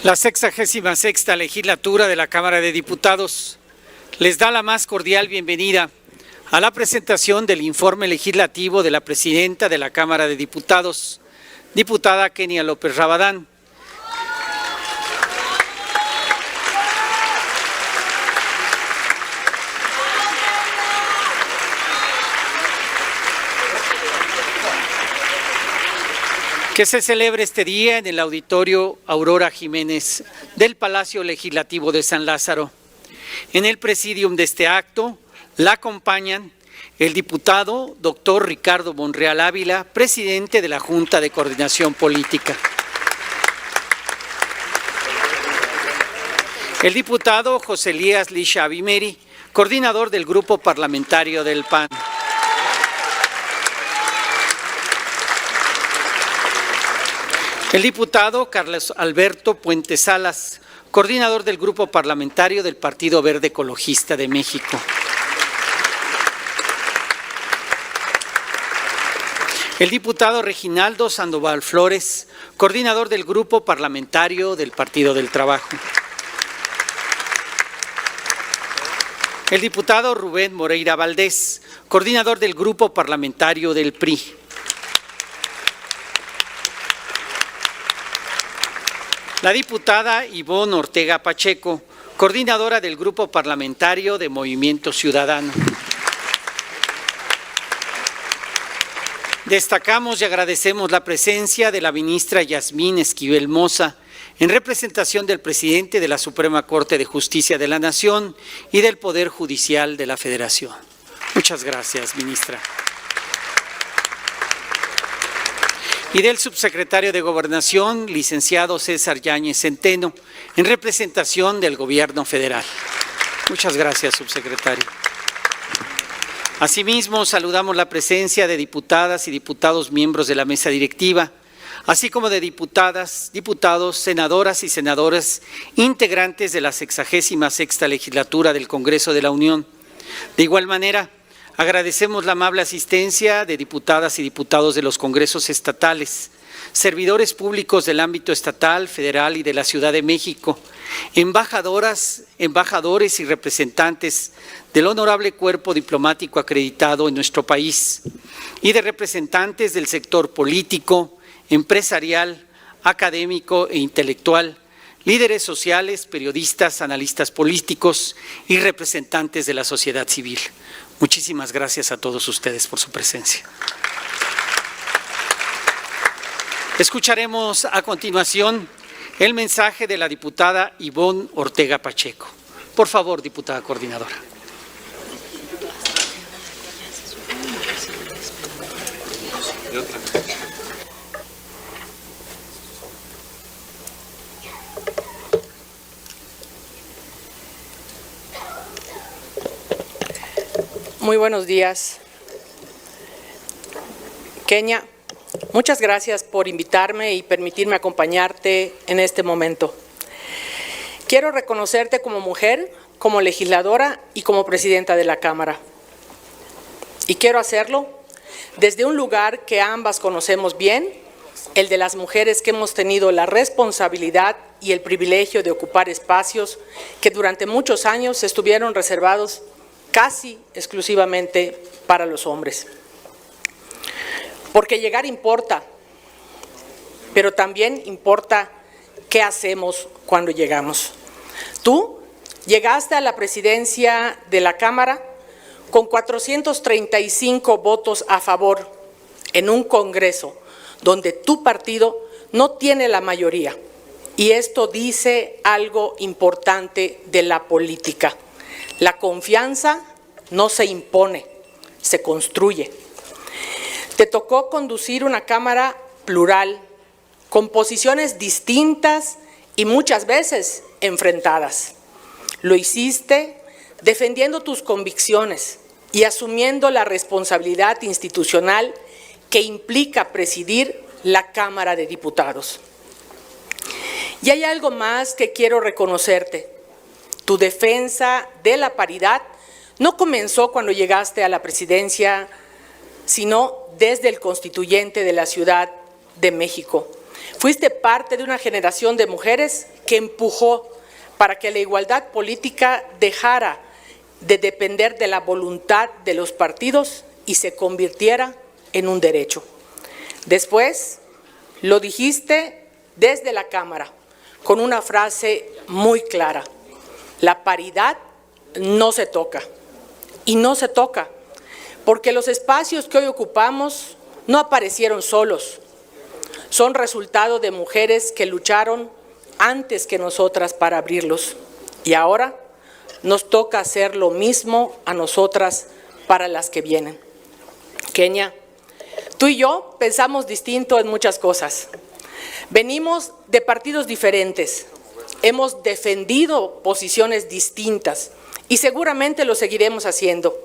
La 66ª legislatura de la Cámara de Diputados les da la más cordial bienvenida a la presentación del informe legislativo de la presidenta de la Cámara de Diputados, diputada Kenia López Rabadán. Que se celebre este día en el Auditorio Aurora Jiménez del Palacio Legislativo de San Lázaro. En el presidium de este acto la acompañan el diputado doctor Ricardo Monreal Ávila, presidente de la Junta de Coordinación Política. El diputado José Elías Lisha Abimeri, coordinador del Grupo Parlamentario del PAN. El diputado Carlos Alberto Puente Salas, coordinador del Grupo Parlamentario del Partido Verde Ecologista de México. El diputado Reginaldo Sandoval Flores, coordinador del Grupo Parlamentario del Partido del Trabajo. El diputado Rubén Moreira Valdés, coordinador del Grupo Parlamentario del PRI. La diputada Ivonne Ortega Pacheco, coordinadora del Grupo Parlamentario de Movimiento Ciudadano. Destacamos y agradecemos la presencia de la ministra Yasmín Esquivel Moza, en representación del presidente de la Suprema Corte de Justicia de la Nación y del Poder Judicial de la Federación. Muchas gracias, ministra. Y del subsecretario de Gobernación, licenciado César Yáñez Centeno, en representación del Gobierno Federal. Muchas gracias, subsecretario. Asimismo, saludamos la presencia de diputadas y diputados miembros de la mesa directiva, así como de diputadas, diputados, senadoras y senadores integrantes de la 66ª legislatura del Congreso de la Unión. De igual manera, agradecemos la amable asistencia de diputadas y diputados de los congresos estatales, servidores públicos del ámbito estatal, federal y de la Ciudad de México, embajadoras, embajadores y representantes del honorable cuerpo diplomático acreditado en nuestro país y de representantes del sector político, empresarial, académico e intelectual, líderes sociales, periodistas, analistas políticos y representantes de la sociedad civil. Muchísimas gracias a todos ustedes por su presencia. Escucharemos a continuación el mensaje de la diputada Ivonne Ortega Pacheco. Por favor, diputada coordinadora. Muy buenos días. Kenia, muchas gracias por invitarme y permitirme acompañarte en este momento. Quiero reconocerte como mujer, como legisladora y como presidenta de la Cámara. Y quiero hacerlo desde un lugar que ambas conocemos bien, el de las mujeres que hemos tenido la responsabilidad y el privilegio de ocupar espacios que durante muchos años estuvieron reservados casi exclusivamente para los hombres. Porque llegar importa, pero también importa qué hacemos cuando llegamos. Tú llegaste a la presidencia de la Cámara con 435 votos a favor en un Congreso donde tu partido no tiene la mayoría. Y esto dice algo importante de la política. La confianza no se impone, se construye. Te tocó conducir una Cámara plural, con posiciones distintas y muchas veces enfrentadas. Lo hiciste defendiendo tus convicciones y asumiendo la responsabilidad institucional que implica presidir la Cámara de Diputados. Y hay algo más que quiero reconocerte. Tu defensa de la paridad no comenzó cuando llegaste a la presidencia, sino desde el constituyente de la Ciudad de México, Fuiste parte de una generación de mujeres que empujó para que la igualdad política dejara de depender de la voluntad de los partidos y se convirtiera en un derecho. Después, lo dijiste desde la Cámara con una frase muy clara: la paridad no se toca. Y no se toca, porque los espacios que hoy ocupamos no aparecieron solos. Son resultado de mujeres que lucharon antes que nosotras para abrirlos. Y ahora nos toca hacer lo mismo a nosotras para las que vienen. Kenia, tú y yo pensamos distinto en muchas cosas. Venimos de partidos diferentes, hemos defendido posiciones distintas y seguramente lo seguiremos haciendo.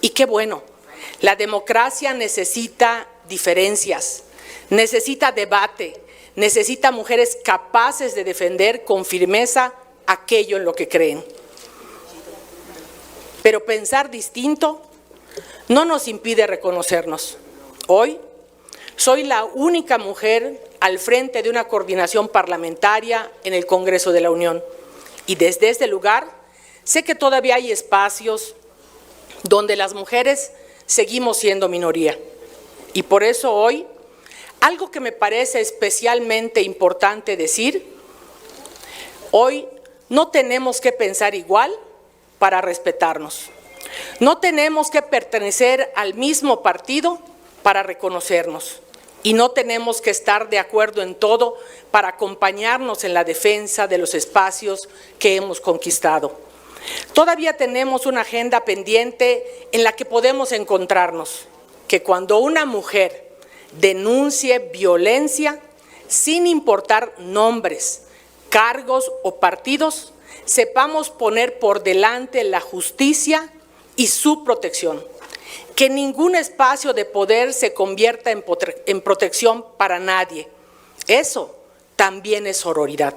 Y qué bueno, la democracia necesita diferencias, necesita debate, necesita mujeres capaces de defender con firmeza aquello en lo que creen. Pero pensar distinto no nos impide reconocernos. Hoy soy la única mujer al frente de una coordinación parlamentaria en el Congreso de la Unión. Y desde este lugar sé que todavía hay espacios donde las mujeres seguimos siendo minoría. Y por eso hoy, algo que me parece especialmente importante decir, hoy no tenemos que pensar igual para respetarnos. No tenemos que pertenecer al mismo partido para reconocernos. Y no tenemos que estar de acuerdo en todo para acompañarnos en la defensa de los espacios que hemos conquistado. Todavía tenemos una agenda pendiente en la que podemos encontrarnos, que cuando una mujer denuncie violencia, sin importar nombres, cargos o partidos, sepamos poner por delante la justicia y su protección. Que ningún espacio de poder se convierta en protección para nadie. Eso también es sororidad.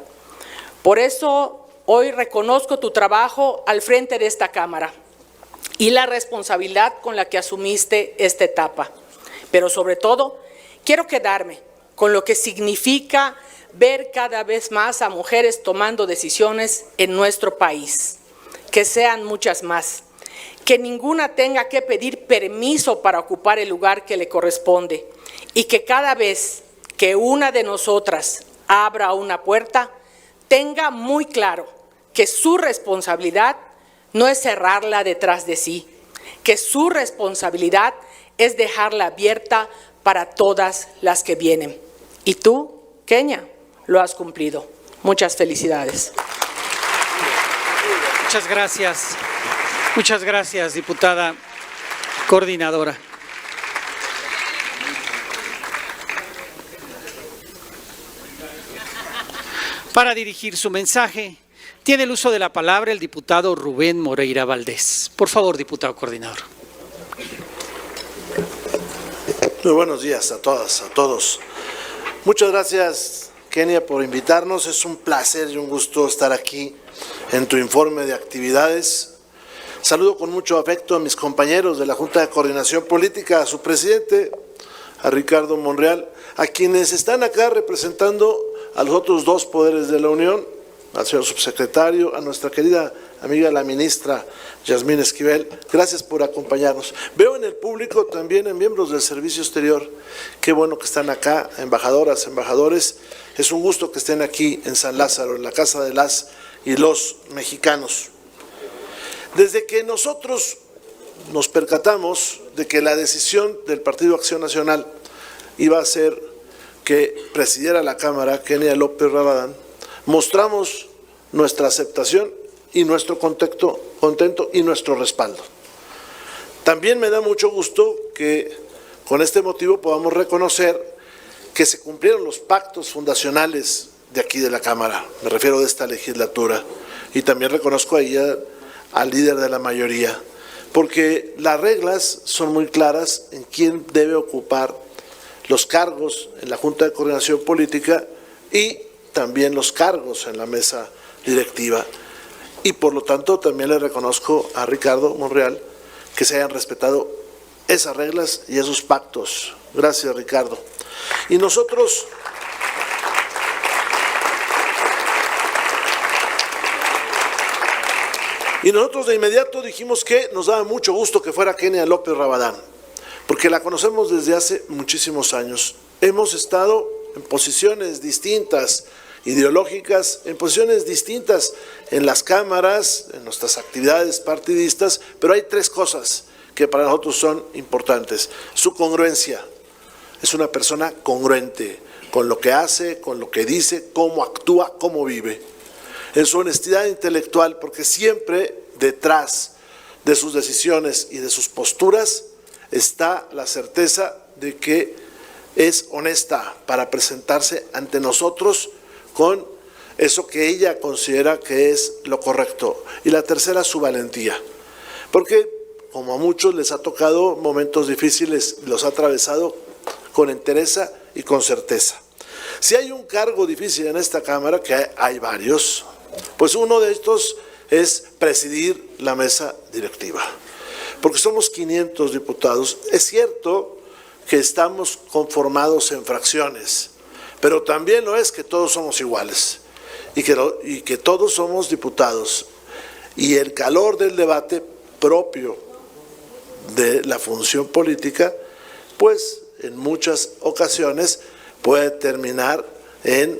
Por eso hoy reconozco tu trabajo al frente de esta Cámara y la responsabilidad con la que asumiste esta etapa. Pero sobre todo, quiero quedarme con lo que significa ver cada vez más a mujeres tomando decisiones en nuestro país. Que sean muchas más. Que ninguna tenga que pedir permiso para ocupar el lugar que le corresponde y que cada vez que una de nosotras abra una puerta, tenga muy claro que su responsabilidad no es cerrarla detrás de sí, que su responsabilidad es dejarla abierta para todas las que vienen. Y tú, Kenia, lo has cumplido. Muchas felicidades. Muchas gracias. Muchas gracias, diputada coordinadora. Para dirigir su mensaje, tiene el uso de la palabra el diputado Rubén Moreira Valdés. Por favor, diputado coordinador. Muy buenos días a todas, a todos. Muchas gracias, Kenia, por invitarnos. Es un placer y un gusto estar aquí en tu informe de actividades. Saludo con mucho afecto a mis compañeros de la Junta de Coordinación Política, a su presidente, a Ricardo Monreal, a quienes están acá representando a los otros dos poderes de la Unión, al señor subsecretario, a nuestra querida amiga la ministra Yasmín Esquivel. Gracias por acompañarnos. Veo en el público también a miembros del Servicio Exterior. Qué bueno que están acá, embajadoras, embajadores. Es un gusto que estén aquí en San Lázaro, en la Casa de las y los Mexicanos. Desde que nosotros nos percatamos de que la decisión del Partido Acción Nacional iba a ser que presidiera la Cámara Kenia López Rabadán, mostramos nuestra aceptación y nuestro contento y nuestro respaldo. También me da mucho gusto que con este motivo podamos reconocer que se cumplieron los pactos fundacionales de aquí de la Cámara, me refiero de esta legislatura, y también reconozco a ella al líder de la mayoría, porque las reglas son muy claras en quién debe ocupar los cargos en la Junta de Coordinación Política y también los cargos en la mesa directiva. Y por lo tanto también le reconozco a Ricardo Monreal que se hayan respetado esas reglas y esos pactos. Gracias, Ricardo. Y nosotros Y nosotros de inmediato dijimos que nos daba mucho gusto que fuera Kenia López Rabadán, porque la conocemos desde hace muchísimos años. Hemos estado en posiciones distintas, ideológicas, en posiciones distintas en las cámaras, en nuestras actividades partidistas, pero hay tres cosas que para nosotros son importantes. Su congruencia, es una persona congruente con lo que hace, con lo que dice, cómo actúa, cómo vive. En su honestidad intelectual, porque siempre detrás de sus decisiones y de sus posturas está la certeza de que es honesta para presentarse ante nosotros con eso que ella considera que es lo correcto. Y la tercera, su valentía, porque como a muchos les ha tocado momentos difíciles, los ha atravesado con entereza y con certeza. Si hay un cargo difícil en esta Cámara, que hay varios, pues uno de estos es presidir la mesa directiva, porque somos 500 diputados. Es cierto que estamos conformados en fracciones, pero también lo es que todos somos iguales y que todos somos diputados. Y el calor del debate propio de la función política, pues en muchas ocasiones puede terminar en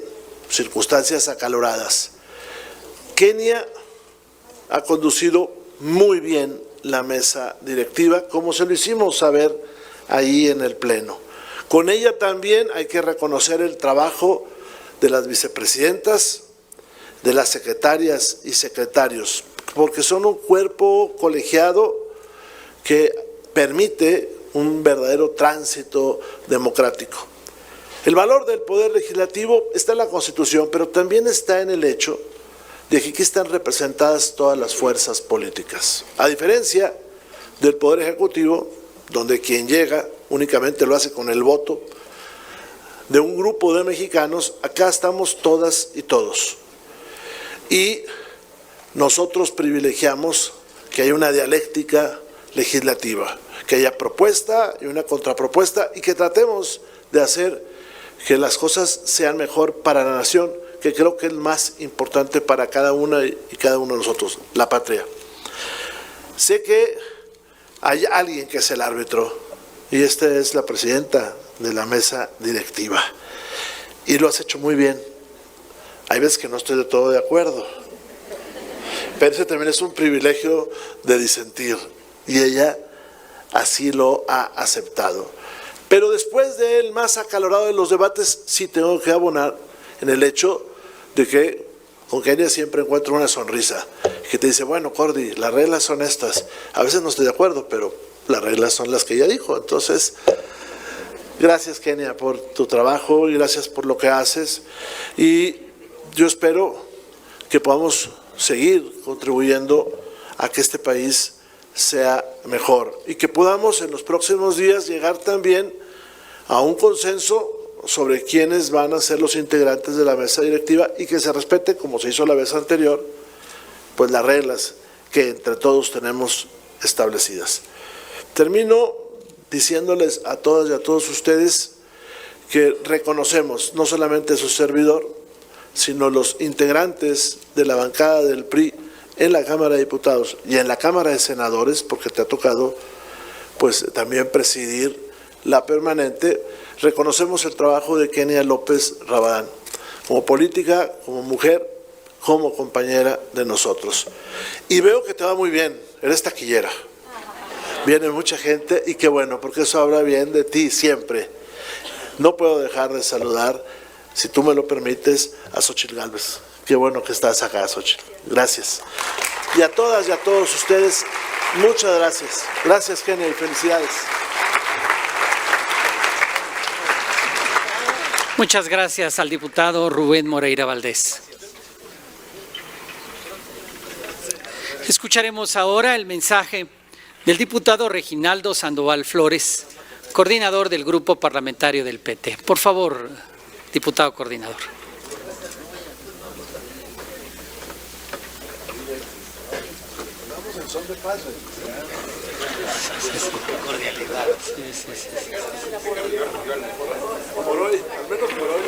circunstancias acaloradas. Kenia ha conducido muy bien la mesa directiva, como se lo hicimos saber ahí en el Pleno. Con ella también hay que reconocer el trabajo de las vicepresidentas, de las secretarias y secretarios, porque son un cuerpo colegiado que permite un verdadero tránsito democrático. El valor del Poder Legislativo está en la Constitución, pero también está en el hecho de que aquí están representadas todas las fuerzas políticas. A diferencia del Poder Ejecutivo, donde quien llega únicamente lo hace con el voto de un grupo de mexicanos, acá estamos todas y todos. Y nosotros privilegiamos que haya una dialéctica legislativa, que haya propuesta y una contrapropuesta y que tratemos de hacer que las cosas sean mejor para la nación, que creo que es más importante para cada una y cada uno de nosotros, la patria. Sé que hay alguien que es el árbitro y esta es la presidenta de la mesa directiva y lo has hecho muy bien. Hay veces que no estoy de todo de acuerdo, pero ese también es un privilegio de disentir y ella así lo ha aceptado. Pero después del más acalorado de los debates, sí tengo que abonar en el hecho de que con Kenia siempre encuentro una sonrisa, que te dice, bueno, Cordy, las reglas son estas. A veces no estoy de acuerdo, pero las reglas son las que ella dijo. Entonces, gracias, Kenia, por tu trabajo y gracias por lo que haces. Y yo espero que podamos seguir contribuyendo a que este país sea mejor y que podamos en los próximos días llegar también a un consenso sobre quiénes van a ser los integrantes de la mesa directiva y que se respete, como se hizo la vez anterior, pues las reglas que entre todos tenemos establecidas. Termino diciéndoles a todas y a todos ustedes que reconocemos no solamente a su servidor, sino los integrantes de la bancada del PRI en la Cámara de Diputados y en la Cámara de Senadores, porque te ha tocado pues también presidir la permanente. Reconocemos el trabajo de Kenia López Rabadán, como política, como mujer, como compañera de nosotros. Y veo que te va muy bien, eres taquillera. Viene mucha gente y qué bueno, porque eso habla bien de ti siempre. No puedo dejar de saludar, si tú me lo permites, a Xóchitl Gálvez. Qué bueno que estás acá, Xóchitl. Gracias. Y a todas y a todos ustedes, muchas gracias. Gracias, Kenia, y felicidades. Muchas gracias al diputado Rubén Moreira Valdés. Escucharemos ahora el mensaje del diputado Reginaldo Sandoval Flores, coordinador del Grupo Parlamentario del PT. Por favor, diputado coordinador. Cordialidad. Por hoy, al menos por hoy.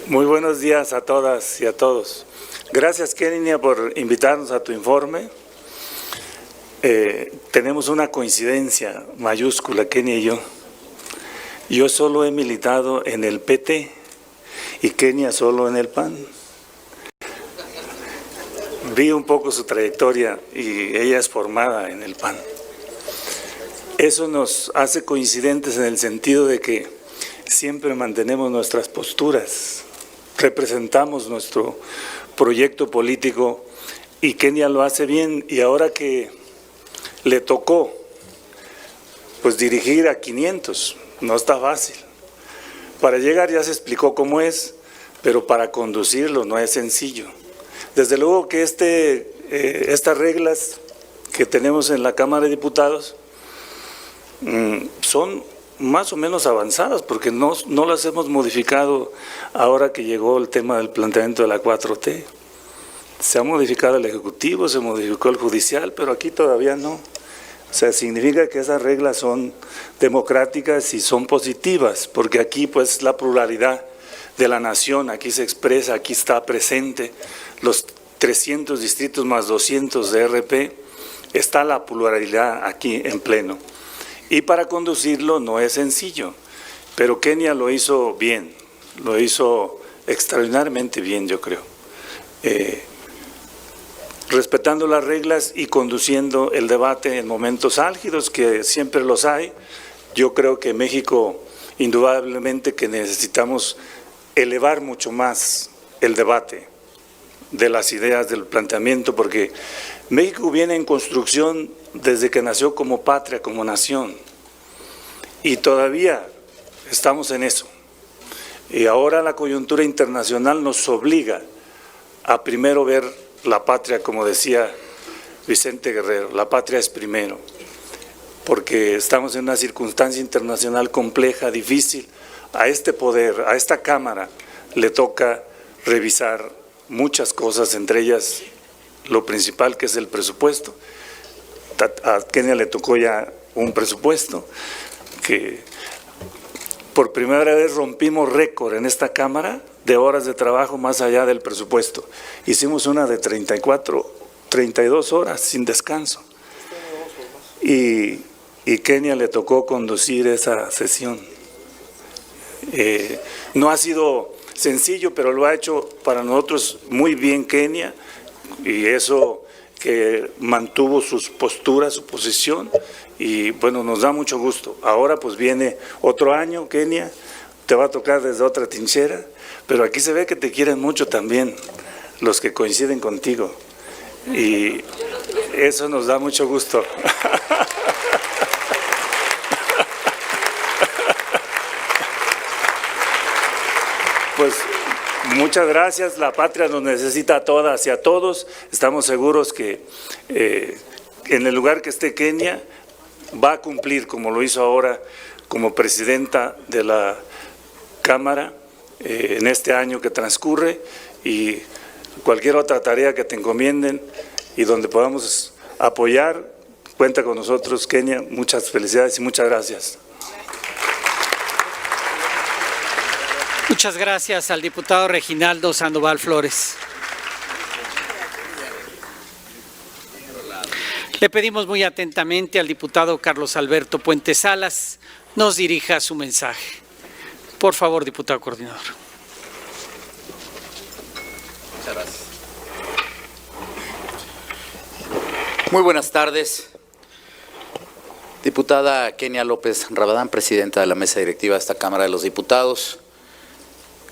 Muy buenos días a todas y a todos. Gracias, Kenia, por invitarnos a tu informe. Tenemos una coincidencia mayúscula, Kenia y yo. Yo solo he militado en el PT y Kenia solo en el PAN. Vi un poco su trayectoria y ella es formada en el PAN. Eso nos hace coincidentes en el sentido de que siempre mantenemos nuestras posturas, representamos nuestro proyecto político y Kenia lo hace bien, y ahora que le tocó pues dirigir a 500, no está fácil. Para llegar ya se explicó cómo es, pero para conducirlo no es sencillo. Desde luego que estas reglas que tenemos en la Cámara de Diputados son más o menos avanzadas, porque no las hemos modificado ahora que llegó el tema del planteamiento de la 4T. Se ha modificado el Ejecutivo, se modificó el Judicial, pero aquí todavía no. O sea, significa que esas reglas son democráticas y son positivas, porque aquí pues la pluralidad de la nación, aquí se expresa, aquí está presente, los 300 distritos más 200 de RP, está la pluralidad aquí en pleno. Y para conducirlo no es sencillo, pero Kenia lo hizo bien, lo hizo extraordinariamente bien, yo creo. Respetando las reglas y conduciendo el debate en momentos álgidos, que siempre los hay. Yo creo que México, indudablemente que necesitamos elevar mucho más el debate de las ideas, del planteamiento, porque México viene en construcción desde que nació como patria, como nación, y todavía estamos en eso. Y ahora la coyuntura internacional nos obliga a primero ver la patria, como decía Vicente Guerrero, la patria es primero, porque estamos en una circunstancia internacional compleja, difícil. A este poder, a esta Cámara, le toca revisar muchas cosas, entre ellas lo principal, que es el presupuesto. A Kenia le tocó ya un presupuesto que por primera vez rompimos récord en esta Cámara de horas de trabajo más allá del presupuesto. Hicimos una de 32 horas sin descanso. Y Kenia le tocó conducir esa sesión. No ha sido sencillo, pero lo ha hecho para nosotros muy bien Kenia, y eso que mantuvo sus posturas, su posición, y bueno, nos da mucho gusto. Ahora pues viene otro año, Kenia, te va a tocar desde otra trinchera, pero aquí se ve que te quieren mucho también los que coinciden contigo, y eso nos da mucho gusto. Pues muchas gracias, la patria nos necesita a todas y a todos. Estamos seguros que en el lugar que esté Kenia va a cumplir, como lo hizo ahora como presidenta de la Cámara en este año que transcurre, y cualquier otra tarea que te encomienden y donde podamos apoyar, cuenta con nosotros, Kenia. Muchas felicidades y muchas gracias. Muchas gracias al diputado Reginaldo Sandoval Flores. Le pedimos muy atentamente al diputado Carlos Alberto Puente Salas nos dirija su mensaje. Por favor, diputado coordinador. Muchas gracias. Muy buenas tardes. Diputada Kenia López Rabadán, presidenta de la mesa directiva de esta Cámara de los Diputados.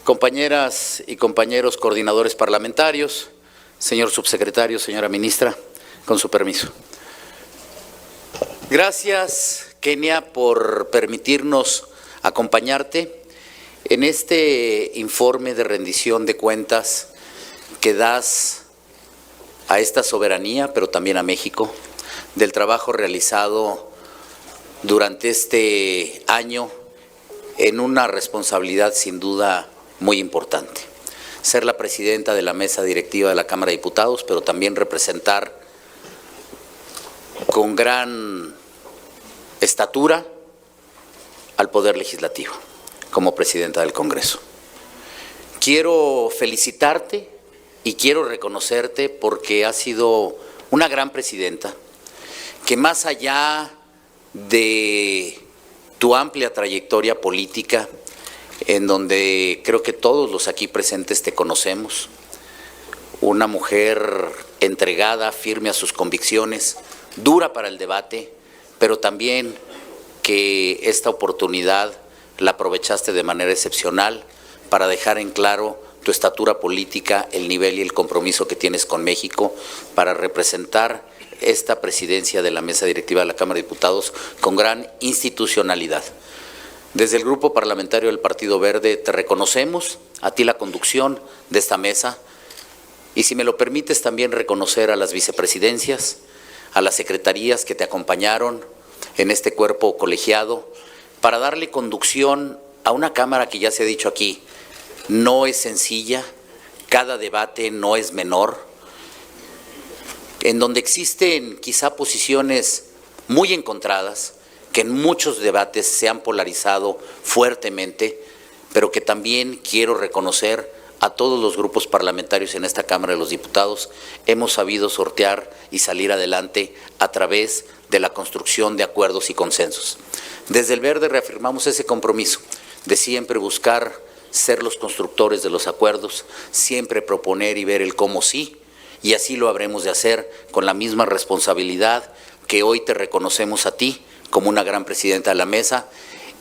Compañeras y compañeros coordinadores parlamentarios, señor subsecretario, señora ministra, con su permiso. Gracias, Kenia, por permitirnos acompañarte en este informe de rendición de cuentas que das a esta soberanía, pero también a México, del trabajo realizado durante este año en una responsabilidad sin duda muy importante. Ser la presidenta de la mesa directiva de la Cámara de Diputados, pero también representar con gran estatura al Poder Legislativo como presidenta del Congreso. Quiero felicitarte y quiero reconocerte porque has sido una gran presidenta, que más allá de tu amplia trayectoria política, en donde creo que todos los aquí presentes te conocemos, una mujer entregada, firme a sus convicciones, dura para el debate, pero también que esta oportunidad la aprovechaste de manera excepcional para dejar en claro tu estatura política, el nivel y el compromiso que tienes con México para representar esta presidencia de la mesa directiva de la Cámara de Diputados con gran institucionalidad. Desde el Grupo Parlamentario del Partido Verde te reconocemos, a ti la conducción de esta mesa, y si me lo permites también reconocer a las vicepresidencias, a las secretarías que te acompañaron en este cuerpo colegiado, para darle conducción a una Cámara que ya se ha dicho aquí, no es sencilla, cada debate no es menor, en donde existen quizá posiciones muy encontradas, que en muchos debates se han polarizado fuertemente, pero que también quiero reconocer a todos los grupos parlamentarios en esta Cámara de los Diputados, hemos sabido sortear y salir adelante a través de la construcción de acuerdos y consensos. Desde el Verde reafirmamos ese compromiso de siempre buscar ser los constructores de los acuerdos, siempre proponer y ver el cómo sí, y así lo habremos de hacer con la misma responsabilidad que hoy te reconocemos a ti como una gran presidenta de la mesa,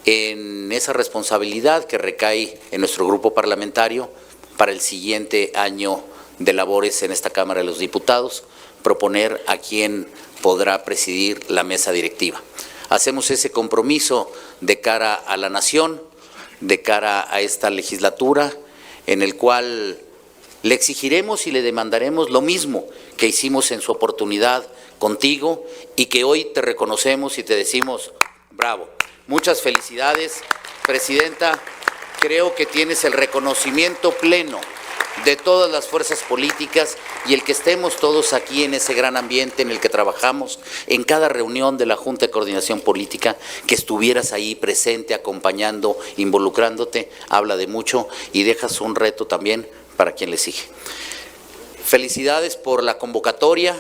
en esa responsabilidad que recae en nuestro grupo parlamentario para el siguiente año de labores en esta Cámara de los Diputados, proponer a quién podrá presidir la mesa directiva. Hacemos ese compromiso de cara a la nación, de cara a esta legislatura, en el cual le exigiremos y le demandaremos lo mismo que hicimos en su oportunidad contigo y que hoy te reconocemos y te decimos bravo. Muchas felicidades, Presidenta. Creo que tienes el reconocimiento pleno de todas las fuerzas políticas y el que estemos todos aquí en ese gran ambiente en el que trabajamos, en cada reunión de la Junta de Coordinación Política, que estuvieras ahí presente, acompañando, involucrándote, habla de mucho y dejas un reto también para quien le sigue. Felicidades por la convocatoria,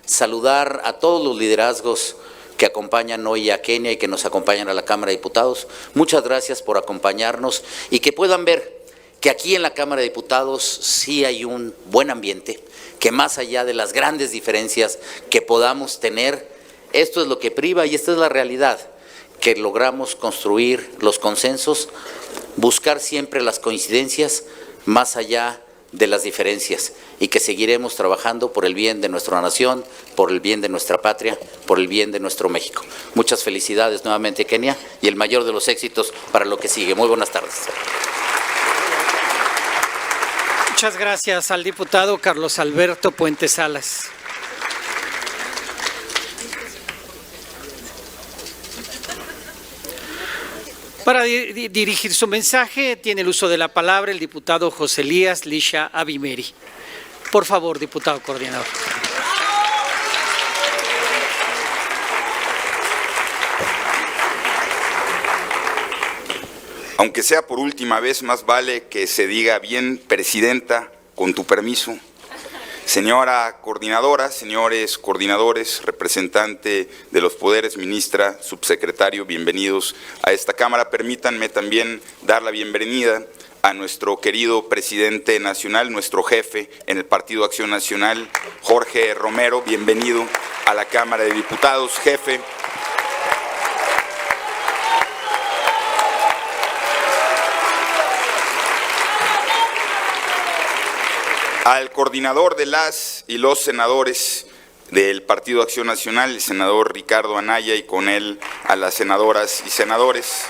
saludar a todos los liderazgos que acompañan hoy a Kenia y que nos acompañan a la Cámara de Diputados. Muchas gracias por acompañarnos y que puedan ver que aquí en la Cámara de Diputados sí hay un buen ambiente, que más allá de las grandes diferencias que podamos tener, esto es lo que priva y esta es la realidad, que logramos construir los consensos, buscar siempre las coincidencias más allá de las diferencias y que seguiremos trabajando por el bien de nuestra nación, por el bien de nuestra patria, por el bien de nuestro México. Muchas felicidades nuevamente, Kenia, y el mayor de los éxitos para lo que sigue. Muy buenas tardes. Muchas gracias al diputado Carlos Alberto Puente Salas. Para dirigir su mensaje tiene el uso de la palabra el diputado José Elías Lisha Abimeri. Por favor, diputado coordinador. Aunque sea por última vez, más vale que se diga bien, Presidenta, con tu permiso. Señora coordinadora, señores coordinadores, representante de los poderes, ministra, subsecretario, bienvenidos a esta Cámara. Permítanme también dar la bienvenida a nuestro querido presidente nacional, nuestro jefe en el Partido Acción Nacional, Jorge Romero. Bienvenido a la Cámara de Diputados, jefe. Al coordinador de las y los senadores del Partido Acción Nacional, el senador Ricardo Anaya, y con él a las senadoras y senadores.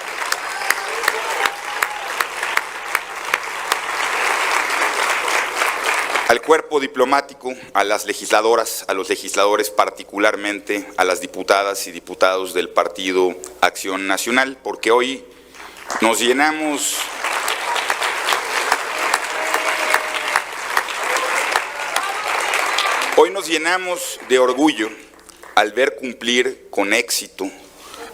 Al cuerpo diplomático, a las legisladoras, a los legisladores particularmente, a las diputadas y diputados del Partido Acción Nacional, porque hoy nos llenamos de orgullo al ver cumplir con éxito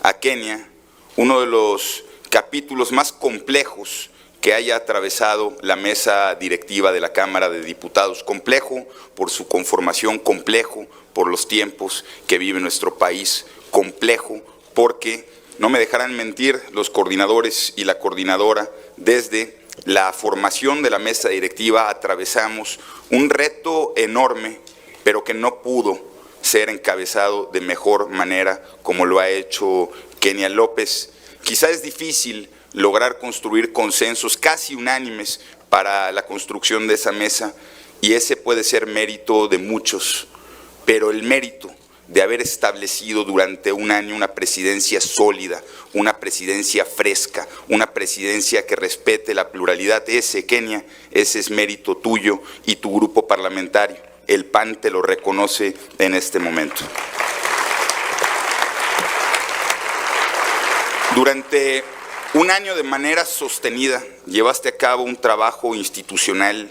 a Kenia uno de los capítulos más complejos que haya atravesado la mesa directiva de la Cámara de Diputados. Complejo por su conformación, complejo por los tiempos que vive nuestro país, complejo porque, no me dejarán mentir, los coordinadores y la coordinadora, desde la formación de la mesa directiva atravesamos un reto enorme, pero que no pudo ser encabezado de mejor manera como lo ha hecho Kenia López. Quizá es difícil lograr construir consensos casi unánimes para la construcción de esa mesa, y ese puede ser mérito de muchos, pero el mérito de haber establecido durante un año una presidencia sólida, una presidencia fresca, una presidencia que respete la pluralidad, Kenia, ese es mérito tuyo y tu grupo parlamentario. El PAN te lo reconoce en este momento. Durante un año de manera sostenida llevaste a cabo un trabajo institucional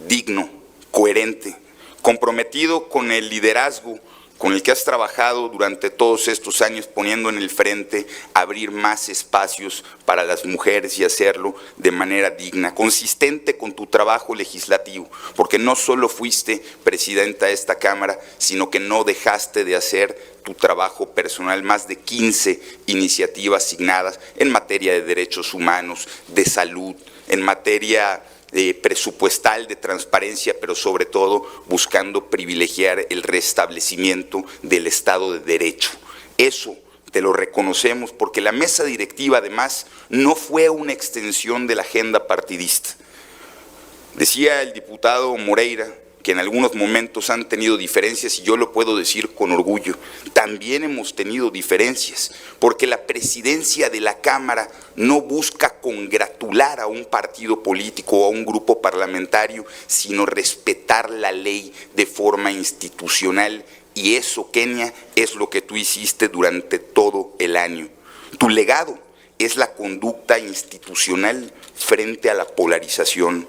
digno, coherente, comprometido con el liderazgo con el que has trabajado durante todos estos años, poniendo en el frente abrir más espacios para las mujeres y hacerlo de manera digna, consistente con tu trabajo legislativo, porque no solo fuiste presidenta de esta Cámara, sino que no dejaste de hacer tu trabajo personal, más de 15 iniciativas asignadas en materia de derechos humanos, de salud, en materia presupuestal, de transparencia, pero sobre todo buscando privilegiar el restablecimiento del Estado de Derecho. Eso te lo reconocemos porque la mesa directiva además no fue una extensión de la agenda partidista. Decía el diputado Moreira que en algunos momentos han tenido diferencias, y yo lo puedo decir con orgullo, también hemos tenido diferencias, porque la presidencia de la Cámara no busca congratular a un partido político o a un grupo parlamentario, sino respetar la ley de forma institucional, y eso, Kenia, es lo que tú hiciste durante todo el año. Tu legado es la conducta institucional frente a la polarización.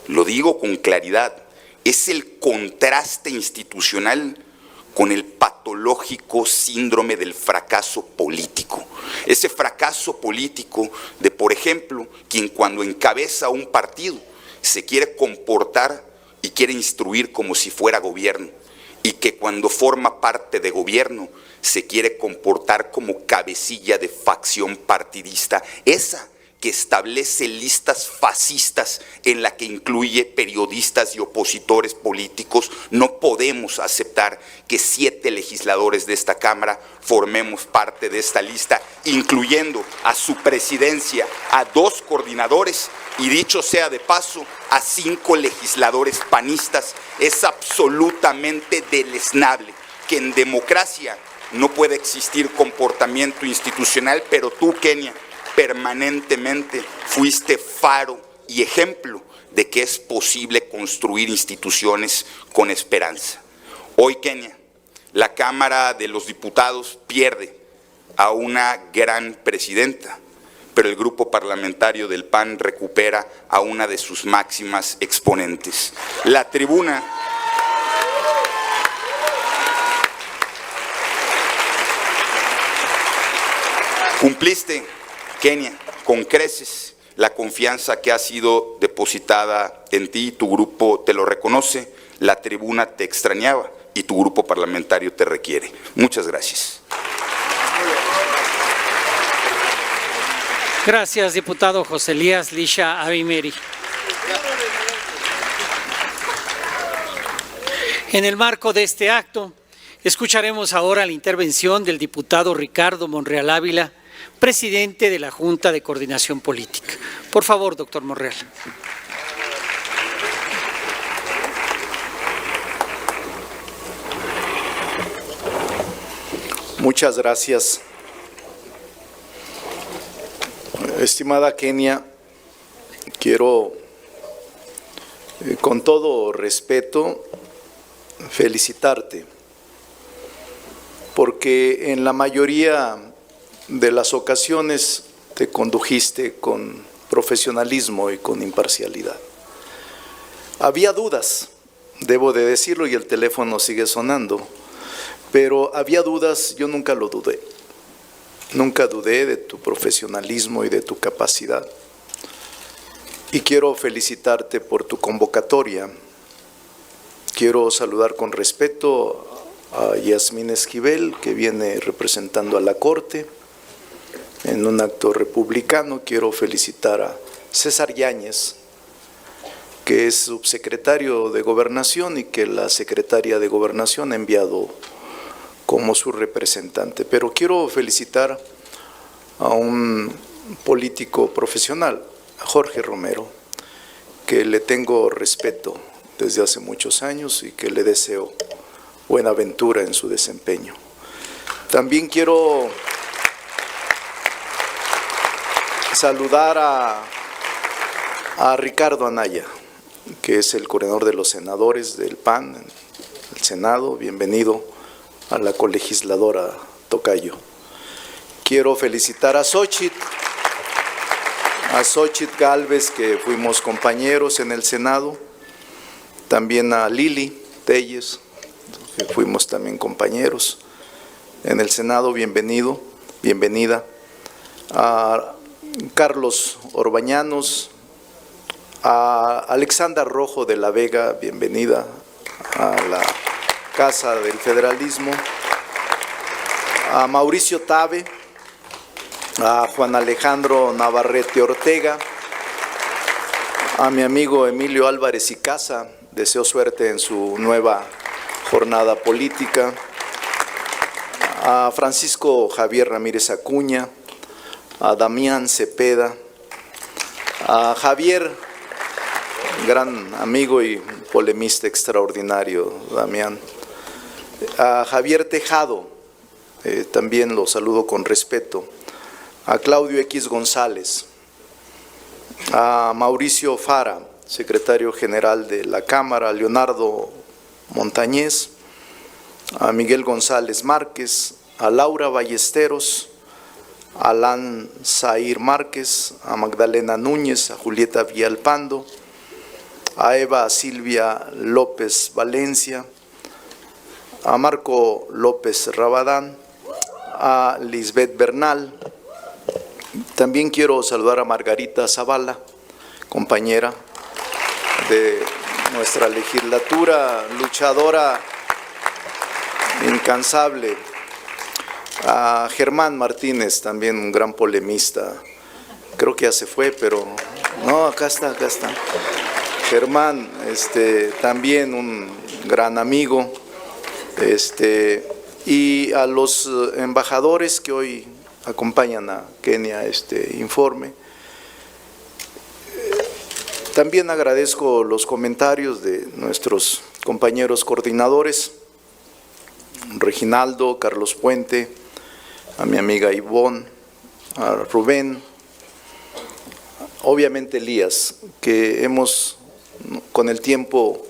Lo digo con claridad. Es el contraste institucional con el patológico síndrome del fracaso político. Ese fracaso político de, por ejemplo, quien cuando encabeza un partido se quiere comportar y quiere instruir como si fuera gobierno, y que cuando forma parte de gobierno se quiere comportar como cabecilla de facción partidista. Esa que establece listas fascistas en la que incluye periodistas y opositores políticos. No podemos aceptar que 7 legisladores de esta Cámara formemos parte de esta lista, incluyendo a su presidencia, a 2 coordinadores y, dicho sea de paso, a 5 legisladores panistas. Es absolutamente deleznable que en democracia no puede existir comportamiento institucional, pero tú, Kenia, permanentemente fuiste faro y ejemplo de que es posible construir instituciones con esperanza. Hoy, Kenia, la Cámara de los Diputados pierde a una gran presidenta, pero el grupo parlamentario del PAN recupera a una de sus máximas exponentes. La tribuna cumpliste, Kenia, con creces la confianza que ha sido depositada en ti, tu grupo te lo reconoce, la tribuna te extrañaba y tu grupo parlamentario te requiere. Muchas gracias. Gracias, diputado José Elías Lisha Abimeri. En el marco de este acto, escucharemos ahora la intervención del diputado Ricardo Monreal Ávila, presidente de la Junta de Coordinación Política. Por favor, doctor Monreal. Muchas gracias. Estimada Kenia, quiero, con todo respeto, felicitarte, porque en la mayoría de las ocasiones te condujiste con profesionalismo y con imparcialidad. Había dudas, debo de decirlo, y el teléfono sigue sonando, pero había dudas, yo nunca lo dudé. Nunca dudé de tu profesionalismo y de tu capacidad. y quiero felicitarte por tu convocatoria. Quiero saludar con respeto a Yasmín Esquivel, que viene representando a la Corte en un acto republicano. Quiero felicitar a César Yáñez, que es subsecretario de Gobernación y que la secretaria de Gobernación ha enviado como su representante. Pero quiero felicitar a un político profesional, a Jorge Romero, que le tengo respeto desde hace muchos años y que le deseo buena aventura en su desempeño. También quiero saludar a Ricardo Anaya, que es el coordinador de los senadores del PAN en el Senado. Bienvenido a la colegisladora Tocayo. Quiero felicitar a Xochitl Gálvez, que fuimos compañeros en el Senado. También a Lili Telles, que fuimos también compañeros en el Senado. Bienvenida. A Carlos Orbañanos, a Alexandra Rojo de la Vega, bienvenida a la Casa del Federalismo. A Mauricio Tabe, a Juan Alejandro Navarrete Ortega, a mi amigo Emilio Álvarez y Casa, deseo suerte en su nueva jornada política. A Francisco Javier Ramírez Acuña, a Damián Cepeda, a Javier, gran amigo y polemista extraordinario, Damián, a Javier Tejado, también lo saludo con respeto, a Claudio X González, a Mauricio Fara, secretario general de la Cámara, a Leonardo Montañez, a Miguel González Márquez, a Laura Ballesteros, a Alan Zair Márquez, a Magdalena Núñez, a Julieta Villalpando, a Eva Silvia López Valencia, a Marco López Rabadán, a Lisbeth Bernal. También quiero saludar a Margarita Zavala, compañera de nuestra legislatura, luchadora incansable. A Germán Martínez, también un gran polemista. Creo que ya se fue, pero no, acá está. Germán, también un gran amigo. Y a los embajadores que hoy acompañan a Kenia este informe. También agradezco los comentarios de nuestros compañeros coordinadores, Reginaldo, Carlos Puente, a mi amiga Ivonne, a Rubén, obviamente Elías, que con el tiempo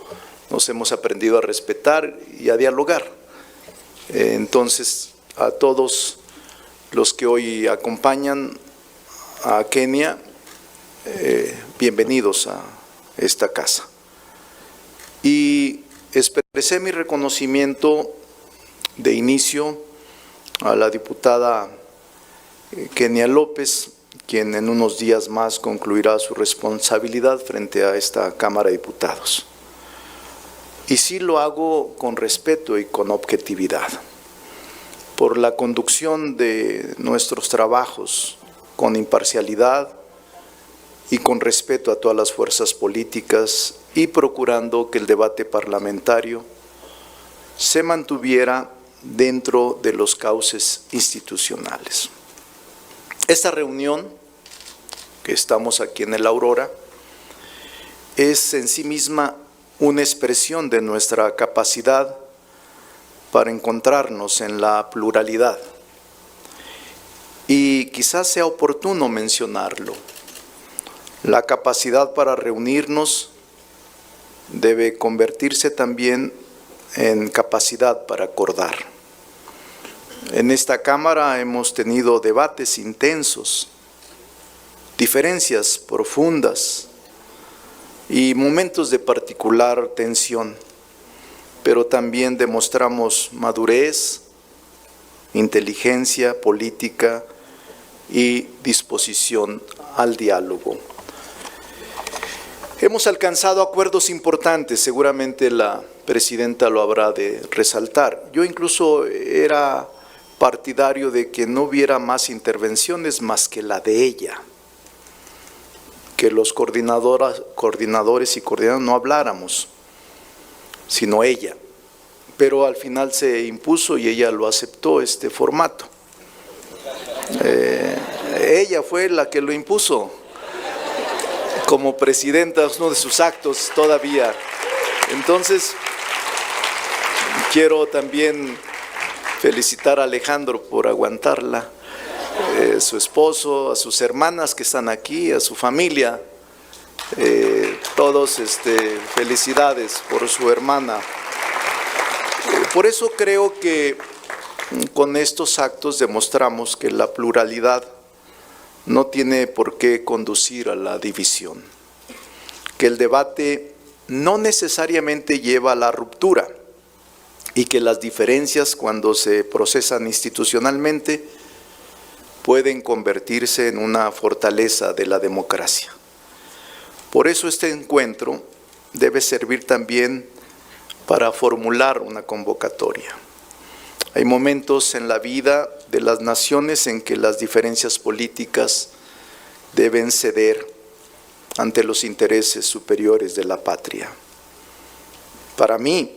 nos hemos aprendido a respetar y a dialogar. Entonces, a todos los que hoy acompañan a Kenia, bienvenidos a esta casa. Y expresé mi reconocimiento de inicio a la diputada Kenia López, quien en unos días más concluirá su responsabilidad frente a esta Cámara de Diputados. Y sí lo hago con respeto y con objetividad, por la conducción de nuestros trabajos con imparcialidad y con respeto a todas las fuerzas políticas y procurando que el debate parlamentario se mantuviera dentro de los cauces institucionales. Esta reunión, que estamos aquí en el Aurora, es en sí misma una expresión de nuestra capacidad para encontrarnos en la pluralidad. Y quizás sea oportuno mencionarlo. La capacidad para reunirnos debe convertirse también en capacidad para acordar. En esta Cámara hemos tenido debates intensos, diferencias profundas y momentos de particular tensión, pero también demostramos madurez, inteligencia política y disposición al diálogo. Hemos alcanzado acuerdos importantes, seguramente la presidenta lo habrá de resaltar. Yo incluso era partidario de que no hubiera más intervenciones más que la de ella, que los coordinadores y coordinadoras no habláramos, sino ella. Pero al final se impuso y ella lo aceptó, este formato. Ella fue la que lo impuso como presidenta, uno de sus actos todavía. Entonces, quiero también felicitar a Alejandro por aguantarla, su esposo, a sus hermanas que están aquí, a su familia, todos felicidades por su hermana. Por eso creo que con estos actos demostramos que la pluralidad no tiene por qué conducir a la división, que el debate no necesariamente lleva a la ruptura y que las diferencias, cuando se procesan institucionalmente, pueden convertirse en una fortaleza de la democracia. Por eso este encuentro debe servir también para formular una convocatoria. Hay momentos en la vida de las naciones en que las diferencias políticas deben ceder ante los intereses superiores de la patria. Para mí,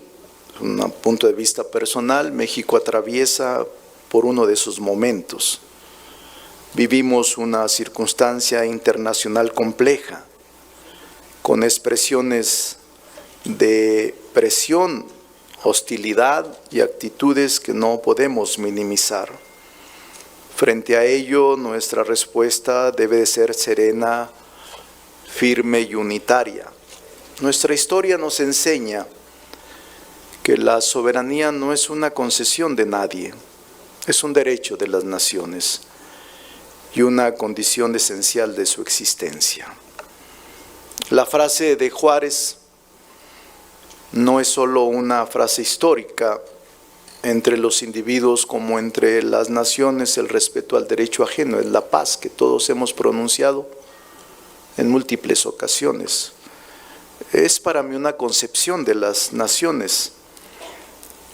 desde un punto de vista personal, México atraviesa por uno de esos momentos. Vivimos una circunstancia internacional compleja, con expresiones de presión, hostilidad y actitudes que no podemos minimizar. Frente a ello, nuestra respuesta debe de ser serena, firme y unitaria. Nuestra historia nos enseña que la soberanía no es una concesión de nadie, es un derecho de las naciones y una condición esencial de su existencia. La frase de Juárez no es solo una frase histórica. Entre los individuos como entre las naciones, el respeto al derecho ajeno es la paz que todos hemos pronunciado en múltiples ocasiones. Es para mí una concepción de las naciones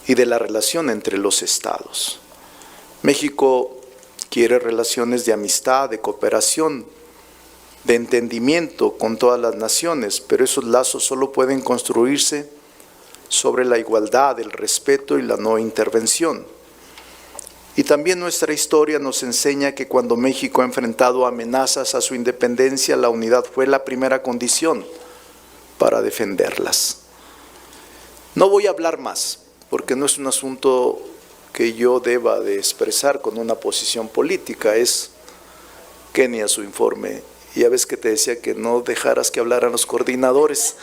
y de la relación entre los estados. México quiere relaciones de amistad, de cooperación, de entendimiento con todas las naciones, pero esos lazos solo pueden construirse sobre la igualdad, el respeto y la no intervención. Y también nuestra historia nos enseña que cuando México ha enfrentado amenazas a su independencia, la unidad fue la primera condición para defenderlas. No voy a hablar más, porque no es un asunto que yo deba de expresar con una posición política, es Kenia su informe. Y ya ves que te decía que no dejaras que hablaran los coordinadores,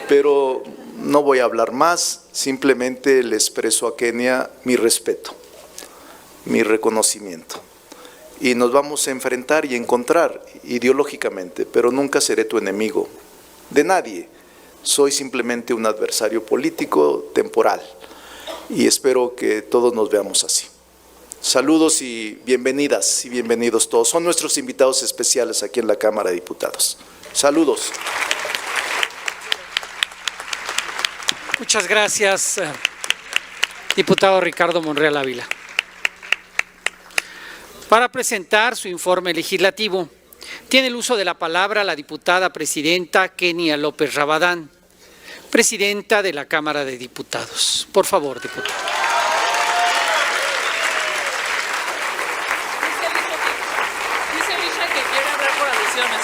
pero no voy a hablar más, simplemente le expreso a Kenia mi respeto, mi reconocimiento. Y nos vamos a enfrentar y encontrar ideológicamente, pero nunca seré tu enemigo, de nadie. Soy simplemente un adversario político temporal y espero que todos nos veamos así. Saludos y bienvenidas y bienvenidos todos. Son nuestros invitados especiales aquí en la Cámara de Diputados. Saludos. Muchas gracias, diputado Ricardo Monreal Ávila. Para presentar su informe legislativo, tiene el uso de la palabra la diputada presidenta Kenia López Rabadán, presidenta de la Cámara de Diputados. Por favor, diputada. Dice Misha que quiere hablar por alusiones.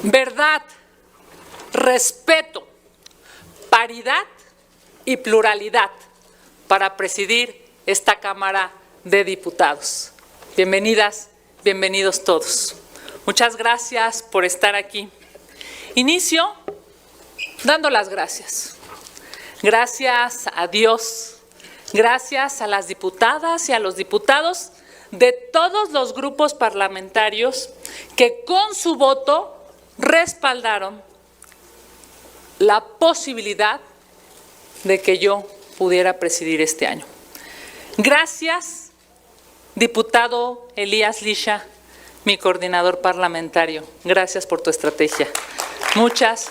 Verdad, respeto, paridad y pluralidad para presidir esta Cámara de Diputados. Bienvenidas, bienvenidos todos. Muchas gracias por estar aquí. Inicio dando las gracias. Gracias a Dios, gracias a las diputadas y a los diputados de todos los grupos parlamentarios que con su voto respaldaron la posibilidad de que yo pudiera presidir este año. Gracias, diputado Elías Lisha, mi coordinador parlamentario. Gracias por tu estrategia. Muchas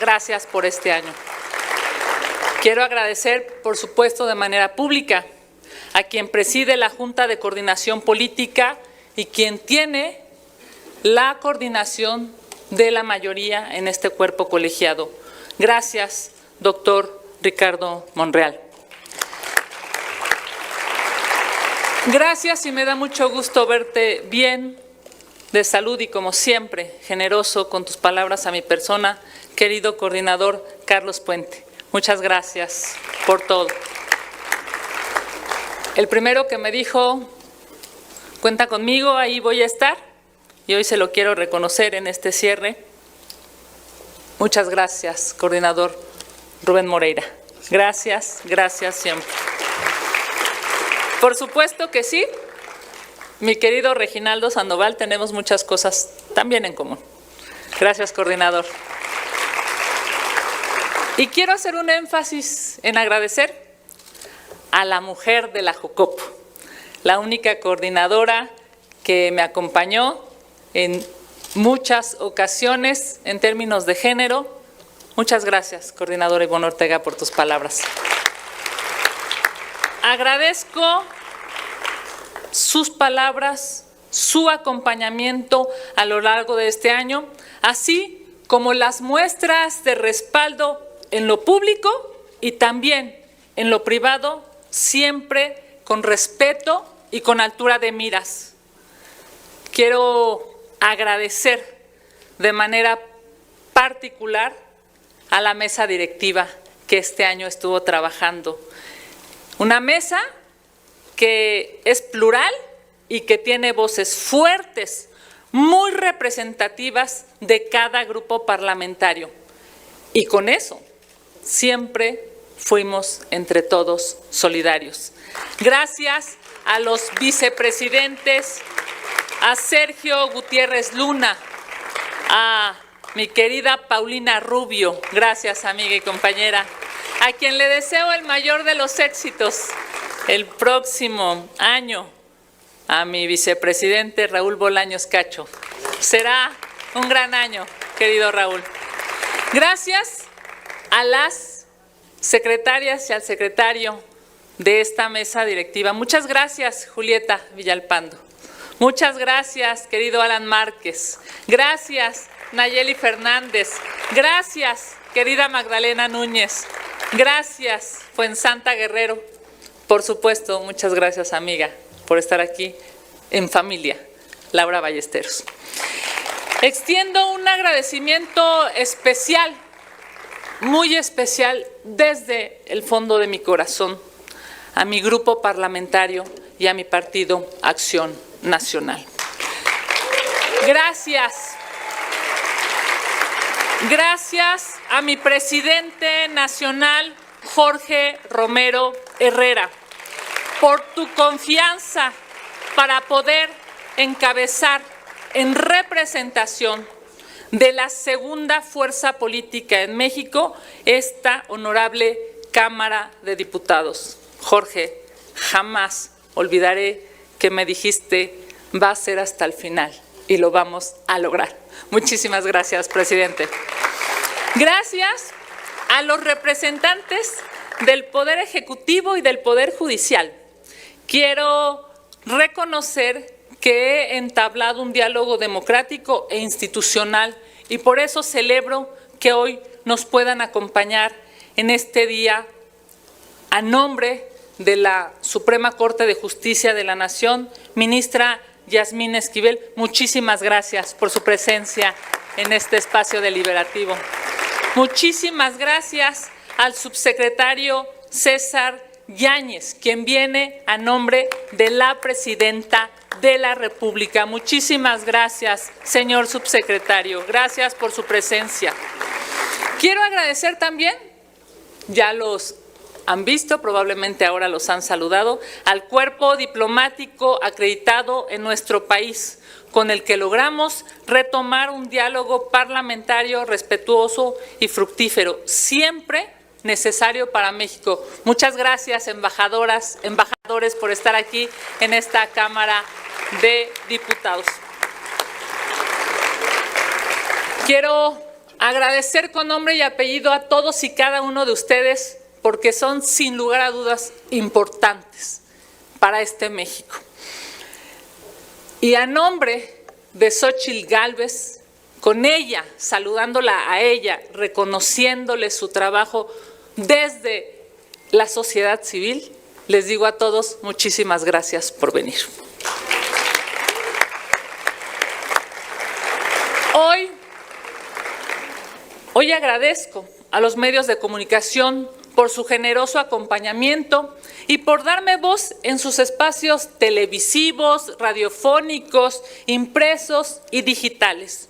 gracias por este año. Quiero agradecer, por supuesto, de manera pública a quien preside la Junta de Coordinación Política y quien tiene la coordinación de la mayoría en este cuerpo colegiado. Gracias, doctor Ricardo Monreal. Gracias y me da mucho gusto verte bien, de salud y como siempre, generoso con tus palabras a mi persona, querido coordinador Carlos Puente. Muchas gracias por todo. El primero que me dijo, cuenta conmigo, ahí voy a estar, y hoy se lo quiero reconocer en este cierre. Muchas gracias, coordinador Rubén Moreira. Gracias, gracias siempre. Por supuesto que sí, mi querido Reginaldo Sandoval, tenemos muchas cosas también en común. Gracias, coordinador. Y quiero hacer un énfasis en agradecer a la mujer de la Jucopo, la única coordinadora que me acompañó en muchas ocasiones en términos de género. Muchas gracias, coordinadora Ivonne Ortega, por tus palabras. Agradezco sus palabras, su acompañamiento a lo largo de este año, así como las muestras de respaldo en lo público y también en lo privado, siempre con respeto y con altura de miras. Quiero agradecer de manera particular a la mesa directiva que este año estuvo trabajando. Una mesa que es plural y que tiene voces fuertes, muy representativas de cada grupo parlamentario. Y con eso siempre fuimos entre todos solidarios. Gracias a los vicepresidentes, a Sergio Gutiérrez Luna, a mi querida Paulina Rubio, gracias amiga y compañera, a quien le deseo el mayor de los éxitos el próximo año, a mi vicepresidente Raúl Bolaños Cacho. Será un gran año, querido Raúl. Gracias a las secretarias y al secretario de esta mesa directiva. Muchas gracias, Julieta Villalpando. Muchas gracias, querido Alan Márquez. Gracias, Nayeli Fernández. Gracias, querida Magdalena Núñez. Gracias, Fuensanta Guerrero. Por supuesto, muchas gracias, amiga, por estar aquí en familia, Laura Ballesteros. Extiendo un agradecimiento especial, muy especial, desde el fondo de mi corazón, a mi grupo parlamentario y a mi partido Acción Nacional. Gracias. Gracias a mi presidente nacional, Jorge Romero Herrera, por tu confianza para poder encabezar en representación de la segunda fuerza política en México esta honorable Cámara de Diputados. Jorge, jamás olvidaré que me dijiste, va a ser hasta el final y lo vamos a lograr. Muchísimas gracias, presidente. Gracias a los representantes del Poder Ejecutivo y del Poder Judicial. Quiero reconocer que he entablado un diálogo democrático e institucional y por eso celebro que hoy nos puedan acompañar en este día a nombre de la Suprema Corte de Justicia de la Nación, ministra Yasmín Esquivel. Muchísimas gracias por su presencia en este espacio deliberativo. Muchísimas gracias al subsecretario César Yáñez, quien viene a nombre de la Presidenta de la República. Muchísimas gracias, señor subsecretario. Gracias por su presencia. Quiero agradecer también, ya los han visto, probablemente ahora los han saludado, al cuerpo diplomático acreditado en nuestro país, con el que logramos retomar un diálogo parlamentario respetuoso y fructífero, siempre necesario para México. Muchas gracias, embajadoras, embajadores, por estar aquí en esta Cámara de Diputados. Quiero agradecer con nombre y apellido a todos y cada uno de ustedes, porque son sin lugar a dudas importantes para este México. Y a nombre de Xóchitl Gálvez, con ella, saludándola a ella, reconociéndole su trabajo desde la sociedad civil, les digo a todos muchísimas gracias por venir. Hoy agradezco a los medios de comunicación por su generoso acompañamiento y por darme voz en sus espacios televisivos, radiofónicos, impresos y digitales.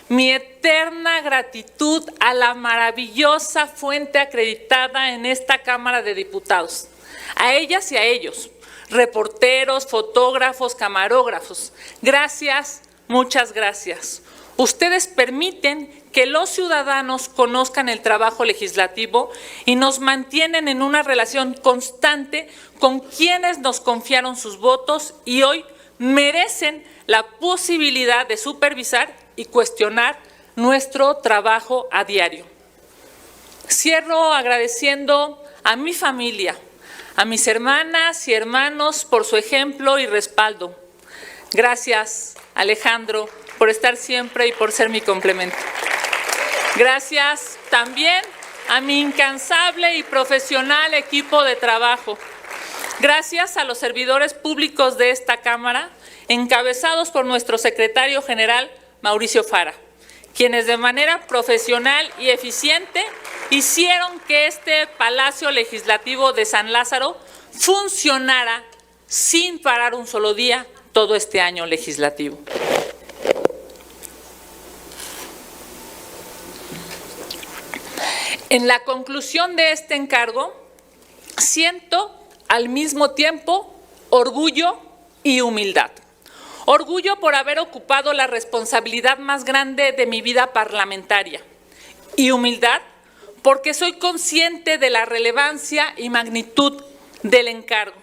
Mi eterna gratitud a la maravillosa fuente acreditada en esta Cámara de Diputados, a ellas y a ellos, reporteros, fotógrafos, camarógrafos. Gracias, muchas gracias. Ustedes permiten que los ciudadanos conozcan el trabajo legislativo y nos mantienen en una relación constante con quienes nos confiaron sus votos y hoy merecen la posibilidad de supervisar y cuestionar nuestro trabajo a diario. Cierro agradeciendo a mi familia, a mis hermanas y hermanos por su ejemplo y respaldo. Gracias, Alejandro, por estar siempre y por ser mi complemento. Gracias también a mi incansable y profesional equipo de trabajo. Gracias a los servidores públicos de esta Cámara, encabezados por nuestro secretario general, Mauricio Fara, quienes de manera profesional y eficiente hicieron que este Palacio Legislativo de San Lázaro funcionara sin parar un solo día todo este año legislativo. En la conclusión de este encargo, siento al mismo tiempo orgullo y humildad. Orgullo por haber ocupado la responsabilidad más grande de mi vida parlamentaria y humildad porque soy consciente de la relevancia y magnitud del encargo.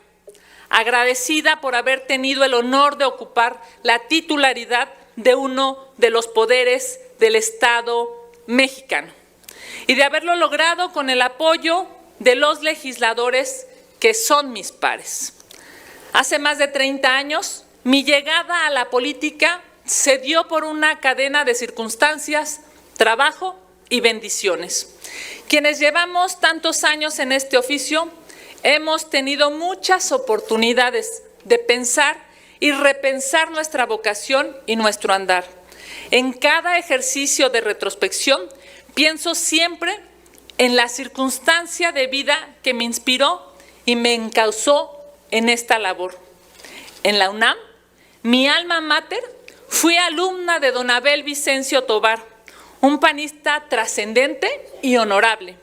Agradecida por haber tenido el honor de ocupar la titularidad de uno de los poderes del Estado mexicano y de haberlo logrado con el apoyo de los legisladores que son mis pares. Hace más de 30 años, mi llegada a la política se dio por una cadena de circunstancias, trabajo y bendiciones. Quienes llevamos tantos años en este oficio, hemos tenido muchas oportunidades de pensar y repensar nuestra vocación y nuestro andar. En cada ejercicio de retrospección, pienso siempre en la circunstancia de vida que me inspiró y me encauzó en esta labor. En la UNAM, mi alma mater, fui alumna de don Abel Vicencio Tobar, un panista trascendente y honorable.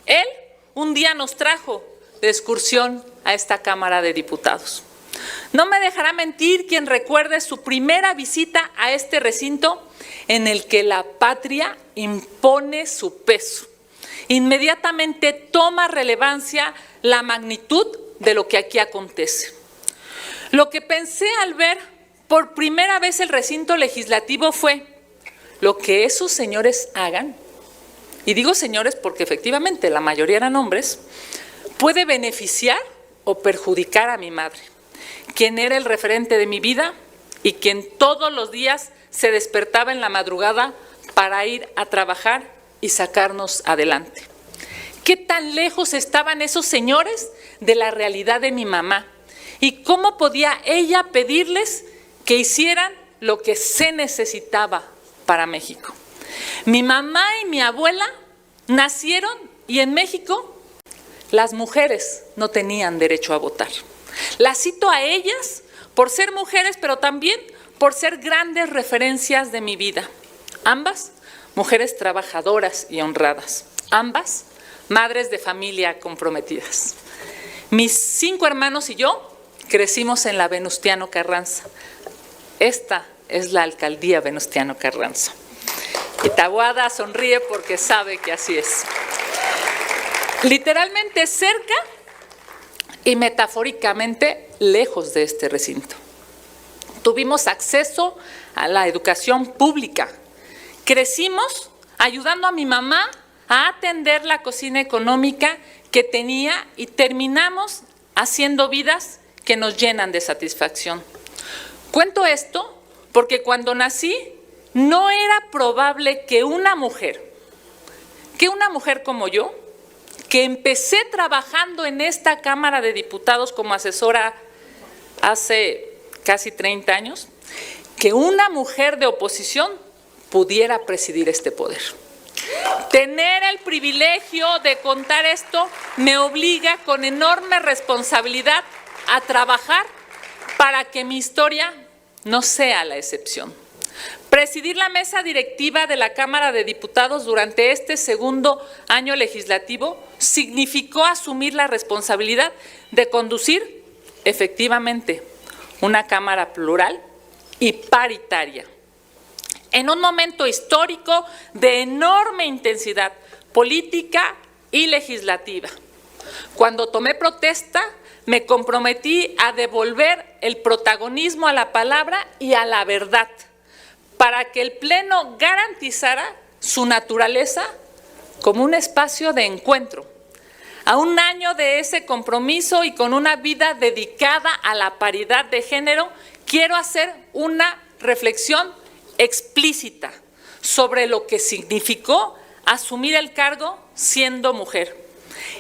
Él un día nos trajo de excursión a esta Cámara de Diputados. No me dejará mentir quien recuerde su primera visita a este recinto en el que la patria impone su peso. Inmediatamente toma relevancia la magnitud de lo que aquí acontece. Lo que pensé al ver por primera vez el recinto legislativo fue: lo que esos señores hagan, y digo señores porque efectivamente la mayoría eran hombres, puede beneficiar o perjudicar a mi madre, quien era el referente de mi vida y quien todos los días se despertaba en la madrugada para ir a trabajar y sacarnos adelante. ¿Qué tan lejos estaban esos señores de la realidad de mi mamá? ¿Y cómo podía ella pedirles que hicieran lo que se necesitaba para México? Mi mamá y mi abuela nacieron y en México las mujeres no tenían derecho a votar. Las cito a ellas por ser mujeres, pero también por ser grandes referencias de mi vida. Ambas, mujeres trabajadoras y honradas. Ambas, madres de familia comprometidas. Mis 5 hermanos y yo crecimos en la Venustiano Carranza. Esta es la alcaldía Venustiano Carranza. Y Taboada sonríe porque sabe que así es. Literalmente cerca y metafóricamente lejos de este recinto. Tuvimos acceso a la educación pública. Crecimos ayudando a mi mamá a atender la cocina económica que tenía y terminamos haciendo vidas que nos llenan de satisfacción. Cuento esto porque cuando nací no era probable que una mujer como yo, que empecé trabajando en esta Cámara de Diputados como asesora hace casi 30 años, que una mujer de oposición pudiera presidir este poder. Tener el privilegio de contar esto me obliga con enorme responsabilidad a trabajar para que mi historia no sea la excepción. Presidir la mesa directiva de la Cámara de Diputados durante este segundo año legislativo significó asumir la responsabilidad de conducir efectivamente una Cámara plural y paritaria. En un momento histórico de enorme intensidad política y legislativa. Cuando tomé protesta, me comprometí a devolver el protagonismo a la palabra y a la verdad, para que el Pleno garantizara su naturaleza como un espacio de encuentro. A un año de ese compromiso y con una vida dedicada a la paridad de género, quiero hacer una reflexión explícita sobre lo que significó asumir el cargo siendo mujer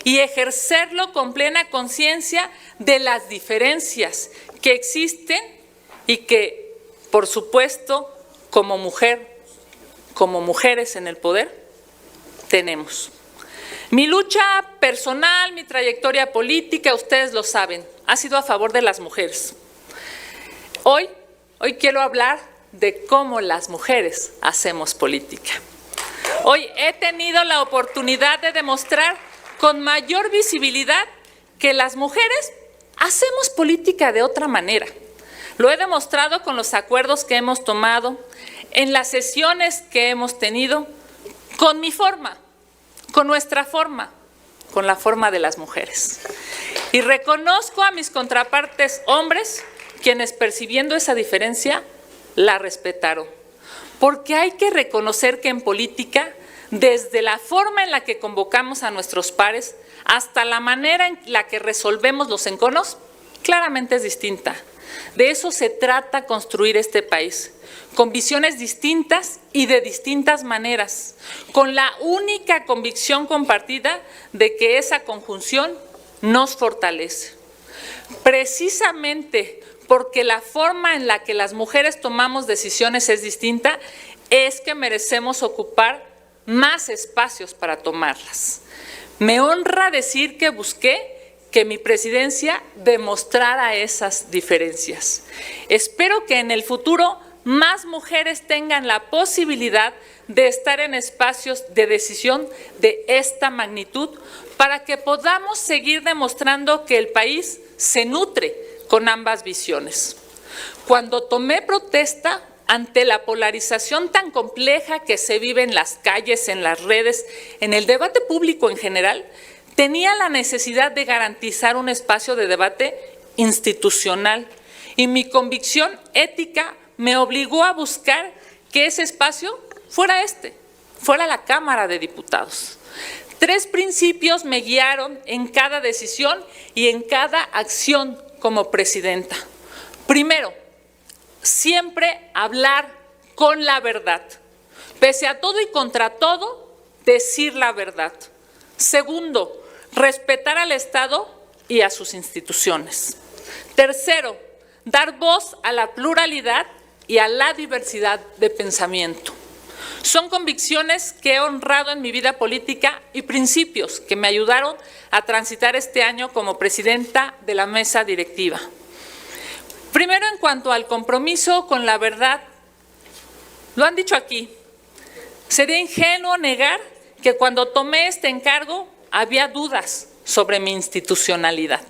y ejercerlo con plena conciencia de las diferencias que existen y que, por supuesto, como mujeres en el poder, tenemos. Mi lucha personal, mi trayectoria política, ustedes lo saben, ha sido a favor de las mujeres. Hoy quiero hablar de cómo las mujeres hacemos política. Hoy he tenido la oportunidad de demostrar con mayor visibilidad que las mujeres hacemos política de otra manera. Lo he demostrado con los acuerdos que hemos tomado, en las sesiones que hemos tenido, con mi forma, con nuestra forma, con la forma de las mujeres. Y reconozco a mis contrapartes hombres, quienes percibiendo esa diferencia, la respetaron. Porque hay que reconocer que en política, desde la forma en la que convocamos a nuestros pares hasta la manera en la que resolvemos los enconos, claramente es distinta. De eso se trata construir este país, con visiones distintas y de distintas maneras, con la única convicción compartida de que esa conjunción nos fortalece. Precisamente porque la forma en la que las mujeres tomamos decisiones es distinta, es que merecemos ocupar más espacios para tomarlas. Me honra decir que busqué que mi presidencia demostrara esas diferencias. Espero que en el futuro más mujeres tengan la posibilidad de estar en espacios de decisión de esta magnitud para que podamos seguir demostrando que el país se nutre con ambas visiones. Cuando tomé protesta ante la polarización tan compleja que se vive en las calles, en las redes, en el debate público en general, tenía la necesidad de garantizar un espacio de debate institucional y mi convicción ética me obligó a buscar que ese espacio fuera fuera la Cámara de Diputados. 3 principios me guiaron en cada decisión y en cada acción como presidenta. Primero, siempre hablar con la verdad. Pese a todo y contra todo, decir la verdad. Segundo, respetar al Estado y a sus instituciones. Tercero, dar voz a la pluralidad y a la diversidad de pensamiento. Son convicciones que he honrado en mi vida política y principios que me ayudaron a transitar este año como presidenta de la mesa directiva. Primero, en cuanto al compromiso con la verdad, lo han dicho aquí, sería ingenuo negar que cuando tomé este encargo había dudas sobre mi institucionalidad.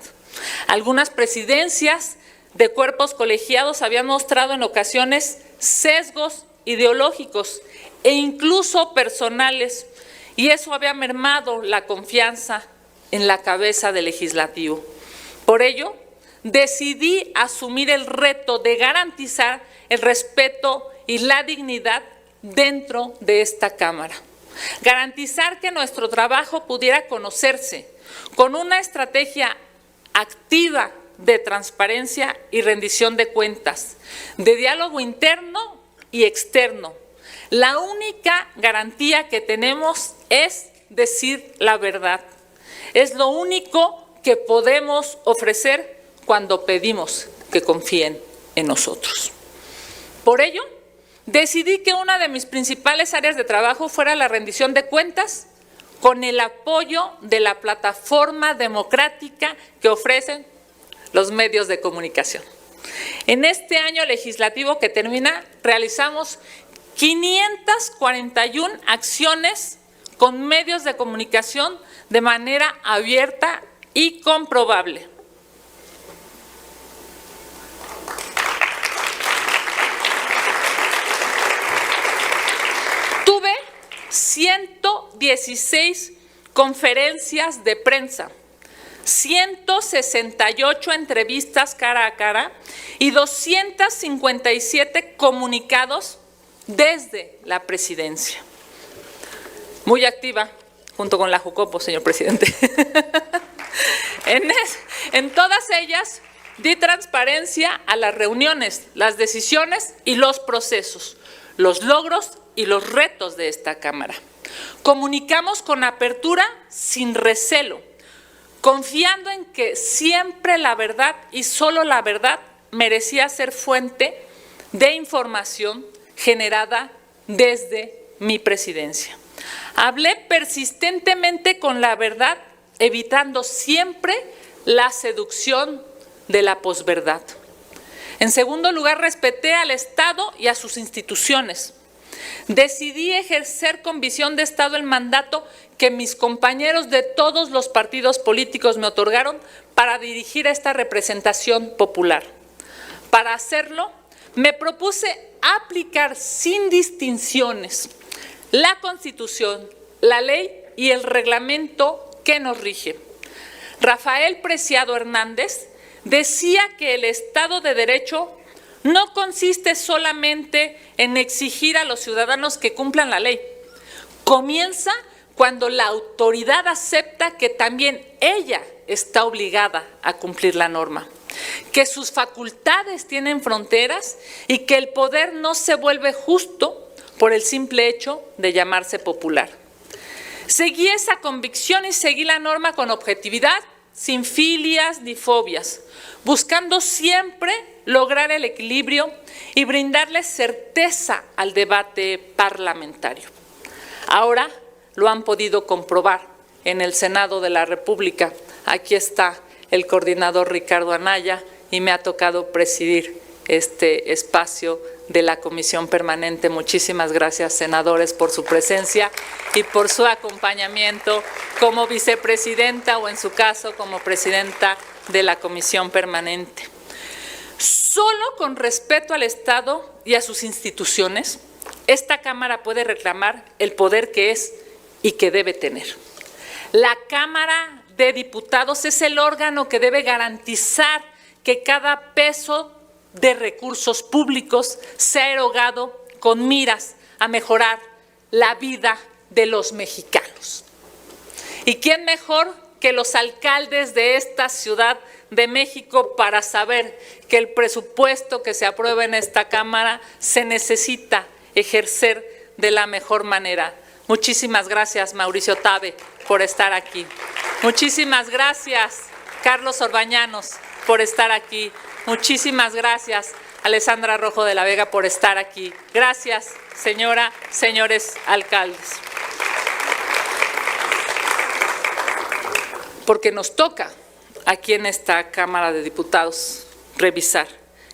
Algunas presidencias de cuerpos colegiados habían mostrado en ocasiones sesgos ideológicos e incluso personales, y eso había mermado la confianza en la cabeza del legislativo. Por ello, decidí asumir el reto de garantizar el respeto y la dignidad dentro de esta Cámara. Garantizar que nuestro trabajo pudiera conocerse con una estrategia activa de transparencia y rendición de cuentas, de diálogo interno y externo. La única garantía que tenemos es decir la verdad. Es lo único que podemos ofrecer cuando pedimos que confíen en nosotros. Por ello, decidí que una de mis principales áreas de trabajo fuera la rendición de cuentas con el apoyo de la plataforma democrática que ofrecen los medios de comunicación. En este año legislativo que termina, realizamos 541 acciones con medios de comunicación de manera abierta y comprobable. Tuve 116 conferencias de prensa, 168 entrevistas cara a cara y 257 comunicados desde la presidencia. Muy activa, junto con la Jucopo, señor presidente. En todas ellas di transparencia a las reuniones, las decisiones y los procesos, los logros y los retos de esta Cámara. Comunicamos con apertura, sin recelo, confiando en que siempre la verdad y solo la verdad merecía ser fuente de información generada desde mi presidencia. Hablé persistentemente con la verdad, evitando siempre la seducción de la posverdad. En segundo lugar, respeté al Estado y a sus instituciones. Decidí ejercer con visión de Estado el mandato que mis compañeros de todos los partidos políticos me otorgaron para dirigir esta representación popular. Para hacerlo, me propuse aplicar sin distinciones la Constitución, la ley y el reglamento que nos rige. Rafael Preciado Hernández decía que el Estado de Derecho no consiste solamente en exigir a los ciudadanos que cumplan la ley. Comienza cuando la autoridad acepta que también ella está obligada a cumplir la norma, que sus facultades tienen fronteras y que el poder no se vuelve justo por el simple hecho de llamarse popular. Seguí esa convicción y seguí la norma con objetividad, sin filias ni fobias, buscando siempre lograr el equilibrio y brindarle certeza al debate parlamentario. Ahora lo han podido comprobar en el Senado de la República. Aquí está el coordinador Ricardo Anaya y me ha tocado presidir este espacio de la Comisión Permanente. Muchísimas gracias, senadores, por su presencia y por su acompañamiento como vicepresidenta o, en su caso, como presidenta de la Comisión Permanente. Solo con respeto al Estado y a sus instituciones, esta Cámara puede reclamar el poder que es y que debe tener. La Cámara de Diputados es el órgano que debe garantizar que cada peso de recursos públicos sea erogado con miras a mejorar la vida de los mexicanos. ¿Y quién mejor que los alcaldes de esta Ciudad de México para saber que el presupuesto que se aprueba en esta Cámara se necesita ejercer de la mejor manera? Muchísimas gracias, Mauricio Tabe, por estar aquí. Muchísimas gracias, Carlos Orbañanos, por estar aquí. Muchísimas gracias, Alessandra Rojo de la Vega, por estar aquí. Gracias, señores alcaldes. Porque nos toca aquí en esta Cámara de Diputados revisar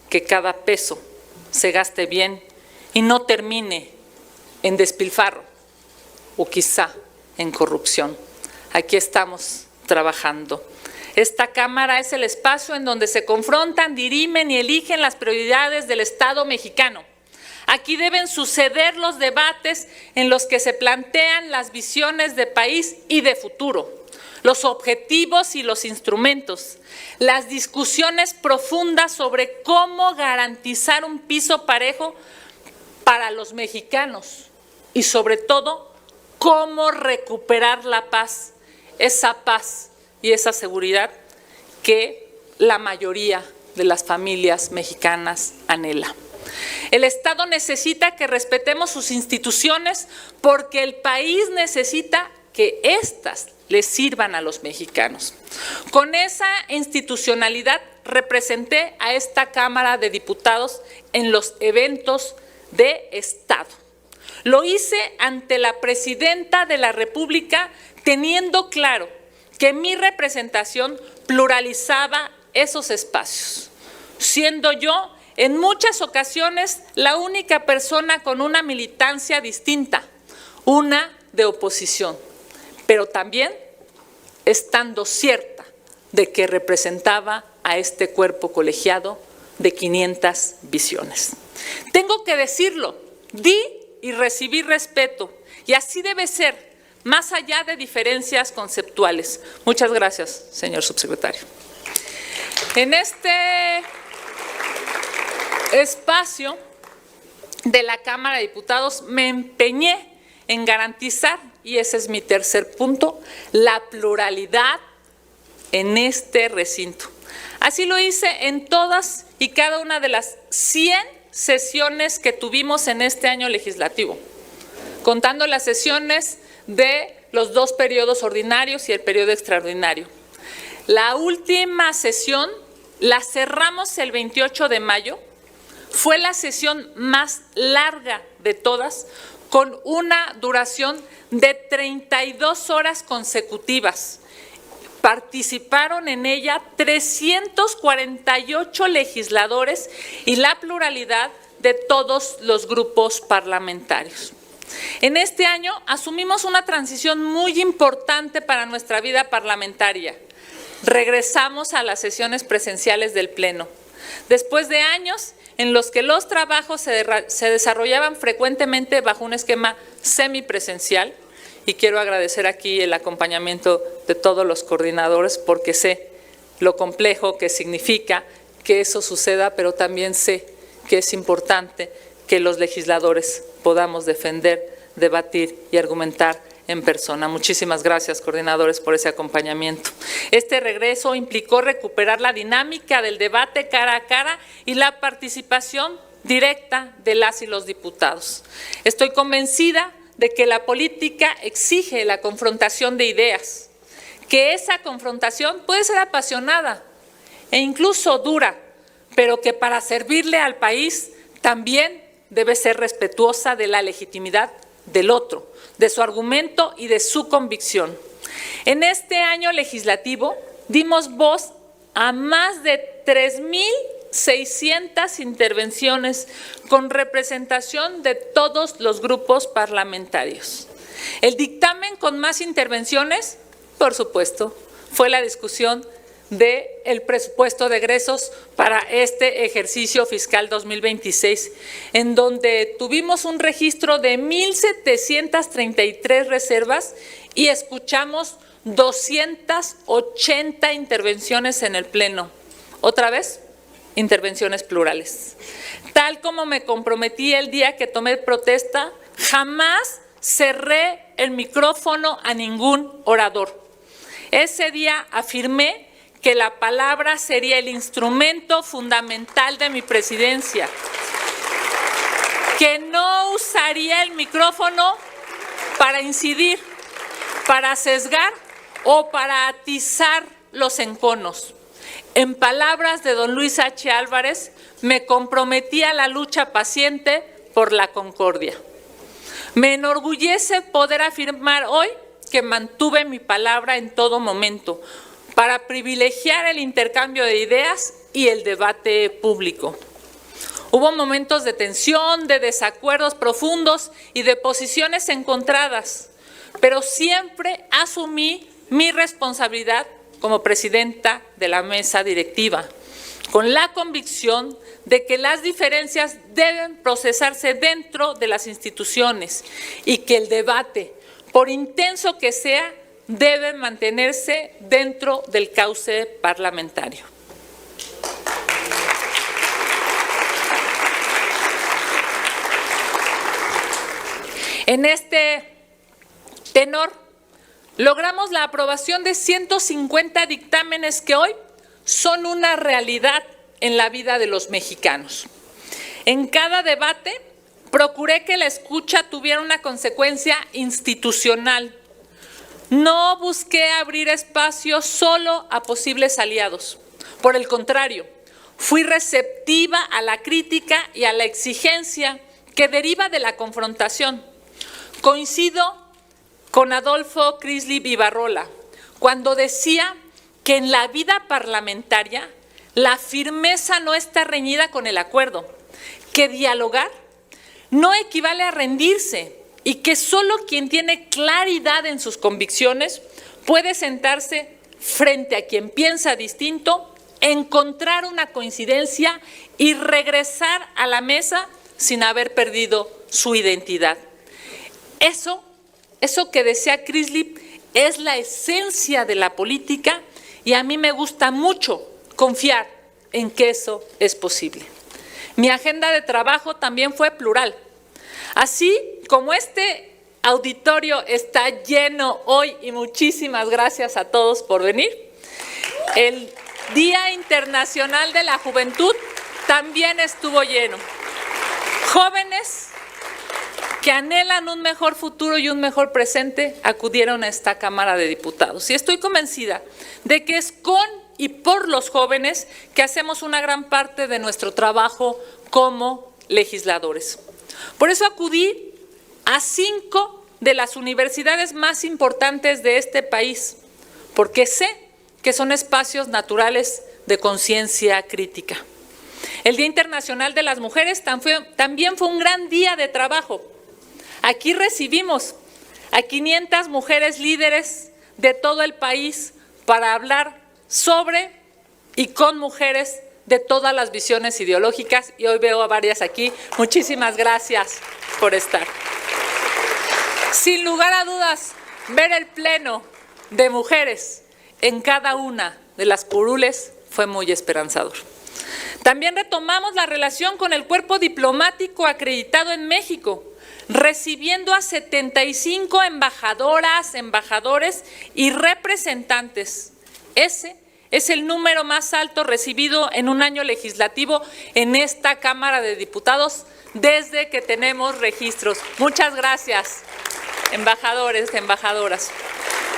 que cada peso se gaste bien y no termine en despilfarro o quizá en corrupción. aquí estamos trabajando. Esta Cámara es el espacio en donde se confrontan, dirimen y eligen las prioridades del Estado mexicano. Aquí deben suceder los debates en los que se plantean las visiones de país y de futuro, los objetivos y los instrumentos, las discusiones profundas sobre cómo garantizar un piso parejo para los mexicanos y sobre todo cómo recuperar la paz, esa paz y esa seguridad que la mayoría de las familias mexicanas anhela. El Estado necesita que respetemos sus instituciones porque el país necesita que éstas le sirvan a los mexicanos. Con esa institucionalidad representé a esta Cámara de Diputados en los eventos de Estado. Lo hice ante la Presidenta de la República, teniendo claro que mi representación pluralizaba esos espacios, siendo yo en muchas ocasiones la única persona con una militancia distinta, una de oposición, pero también estando cierta de que representaba a este cuerpo colegiado de 500 visiones. Tengo que decirlo, di y recibí respeto, y así debe ser, más allá de diferencias conceptuales. Muchas gracias, señor subsecretario. En este espacio de la Cámara de Diputados me empeñé en garantizar, y ese es mi tercer punto, la pluralidad en este recinto. Así lo hice en todas y cada una de las 100 sesiones que tuvimos en este año legislativo, contando las sesiones de los 2 periodos ordinarios y el periodo extraordinario. La última sesión la cerramos el 28 de mayo, fue la sesión más larga de todas, con una duración de 32 horas consecutivas. Participaron en ella 348 legisladores y la pluralidad de todos los grupos parlamentarios. En este año asumimos una transición muy importante para nuestra vida parlamentaria. Regresamos a las sesiones presenciales del Pleno. Después de años en los que los trabajos se desarrollaban frecuentemente bajo un esquema semipresencial, y quiero agradecer aquí el acompañamiento de todos los coordinadores porque sé lo complejo que significa que eso suceda, pero también sé que es importante que los legisladores podamos defender, debatir y argumentar en persona. Muchísimas gracias, coordinadores, por ese acompañamiento. Este regreso implicó recuperar la dinámica del debate cara a cara y la participación directa de las y los diputados. Estoy convencida de que la política exige la confrontación de ideas, que esa confrontación puede ser apasionada e incluso dura, pero que para servirle al país también debe ser respetuosa de la legitimidad del otro, de su argumento y de su convicción. En este año legislativo dimos voz a más de 3,600 intervenciones con representación de todos los grupos parlamentarios. El dictamen con más intervenciones, por supuesto, fue la discusión del presupuesto de egresos para este ejercicio fiscal 2026, en donde tuvimos un registro de 1,733 reservas y escuchamos 280 intervenciones en el Pleno. Otra vez, intervenciones plurales. Tal como me comprometí el día que tomé protesta, jamás cerré el micrófono a ningún orador. Ese día afirmé que la palabra sería el instrumento fundamental de mi presidencia, que no usaría el micrófono para incidir, para sesgar o para atizar los enconos. En palabras de don Luis H. Álvarez, me comprometí a la lucha paciente por la concordia. Me enorgullece poder afirmar hoy que mantuve mi palabra en todo momento para privilegiar el intercambio de ideas y el debate público. Hubo momentos de tensión, de desacuerdos profundos y de posiciones encontradas, pero siempre asumí mi responsabilidad como presidenta de la mesa directiva, con la convicción de que las diferencias deben procesarse dentro de las instituciones y que el debate, por intenso que sea, debe mantenerse dentro del cauce parlamentario. En este tenor, logramos la aprobación de 150 dictámenes que hoy son una realidad en la vida de los mexicanos. En cada debate, procuré que la escucha tuviera una consecuencia institucional. No busqué abrir espacios solo a posibles aliados. Por el contrario, fui receptiva a la crítica y a la exigencia que deriva de la confrontación. Coincido con Adolfo Crislip Ibarrola cuando decía que en la vida parlamentaria la firmeza no está reñida con el acuerdo, que dialogar no equivale a rendirse y que solo quien tiene claridad en sus convicciones puede sentarse frente a quien piensa distinto, encontrar una coincidencia y regresar a la mesa sin haber perdido su identidad. Eso que decía Crislip es la esencia de la política y a mí me gusta mucho confiar en que eso es posible. Mi agenda de trabajo también fue plural. Así como este auditorio está lleno hoy, y muchísimas gracias a todos por venir, el Día Internacional de la Juventud también estuvo lleno. Jóvenes que anhelan un mejor futuro y un mejor presente acudieron a esta Cámara de Diputados. Y estoy convencida de que es con y por los jóvenes que hacemos una gran parte de nuestro trabajo como legisladores. Por eso acudí a 5 de las universidades más importantes de este país, porque sé que son espacios naturales de conciencia crítica. El Día Internacional de las Mujeres también fue un gran día de trabajo. Aquí recibimos a 500 mujeres líderes de todo el país para hablar sobre y con mujeres de todas las visiones ideológicas, y hoy veo a varias aquí. Muchísimas gracias por estar. Sin lugar a dudas, ver el pleno de mujeres en cada una de las curules fue muy esperanzador. También retomamos la relación con el cuerpo diplomático acreditado en México, recibiendo a 75 embajadoras, embajadores y representantes. Ese es el número más alto recibido en un año legislativo en esta Cámara de Diputados desde que tenemos registros. Muchas gracias, embajadores, embajadoras.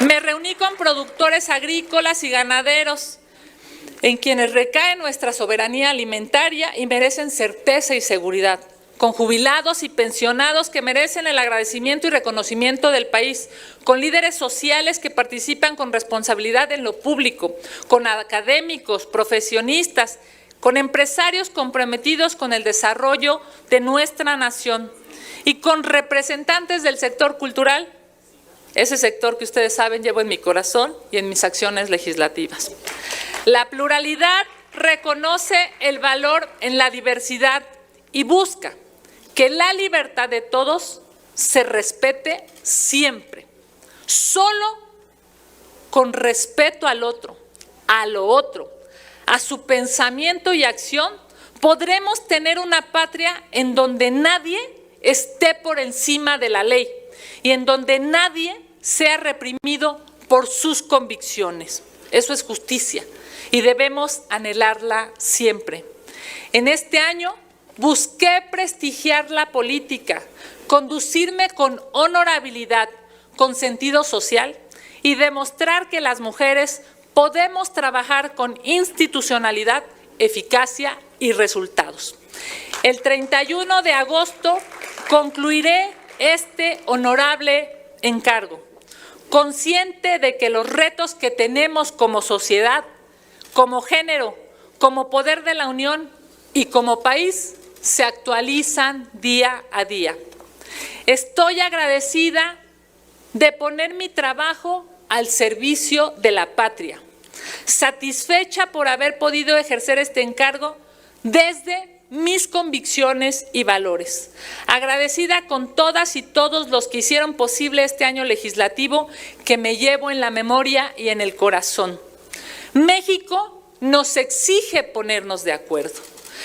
Me reuní con productores agrícolas y ganaderos, en quienes recae nuestra soberanía alimentaria y merecen certeza y seguridad, con jubilados y pensionados que merecen el agradecimiento y reconocimiento del país, con líderes sociales que participan con responsabilidad en lo público, con académicos, profesionistas, con empresarios comprometidos con el desarrollo de nuestra nación y con representantes del sector cultural, ese sector que ustedes saben llevo en mi corazón y en mis acciones legislativas. La pluralidad reconoce el valor en la diversidad y busca que la libertad de todos se respete siempre. Solo con respeto al otro, a lo otro, a su pensamiento y acción, podremos tener una patria en donde nadie esté por encima de la ley y en donde nadie sea reprimido por sus convicciones. Eso es justicia y debemos anhelarla siempre. En este año busqué prestigiar la política, conducirme con honorabilidad, con sentido social y demostrar que las mujeres podemos trabajar con institucionalidad, eficacia y resultados. El 31 de agosto concluiré este honorable encargo, consciente de que los retos que tenemos como sociedad, como género, como poder de la Unión y como país se actualizan día a día. Estoy agradecida de poner mi trabajo al servicio de la patria, satisfecha por haber podido ejercer este encargo desde mis convicciones y valores, agradecida con todas y todos los que hicieron posible este año legislativo que me llevo en la memoria y en el corazón. México nos exige ponernos de acuerdo,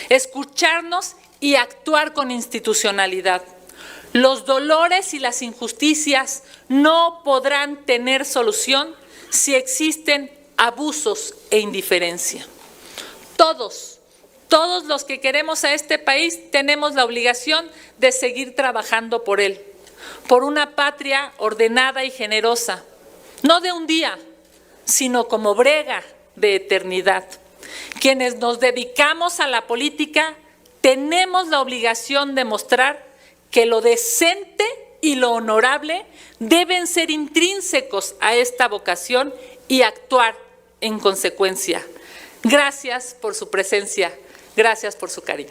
escucharnos y actuar con institucionalidad. Los dolores y las injusticias no podrán tener solución si existen abusos e indiferencia. Todos los que queremos a este país tenemos la obligación de seguir trabajando por él, por una patria ordenada y generosa, no de un día, sino como brega de eternidad. Quienes nos dedicamos a la política tenemos la obligación de mostrar que lo decente y lo honorable deben ser intrínsecos a esta vocación y actuar en consecuencia. Gracias por su presencia, gracias por su cariño.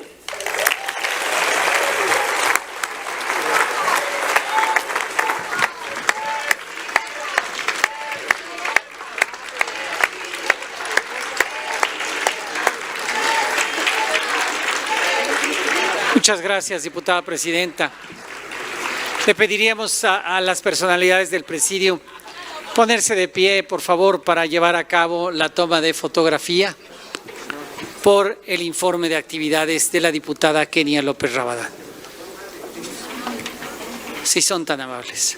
Muchas gracias, diputada presidenta. Le pediríamos a las personalidades del presidio ponerse de pie, por favor, para llevar a cabo la toma de fotografía por el informe de actividades de la diputada Kenia López Rabadán. Si son tan amables.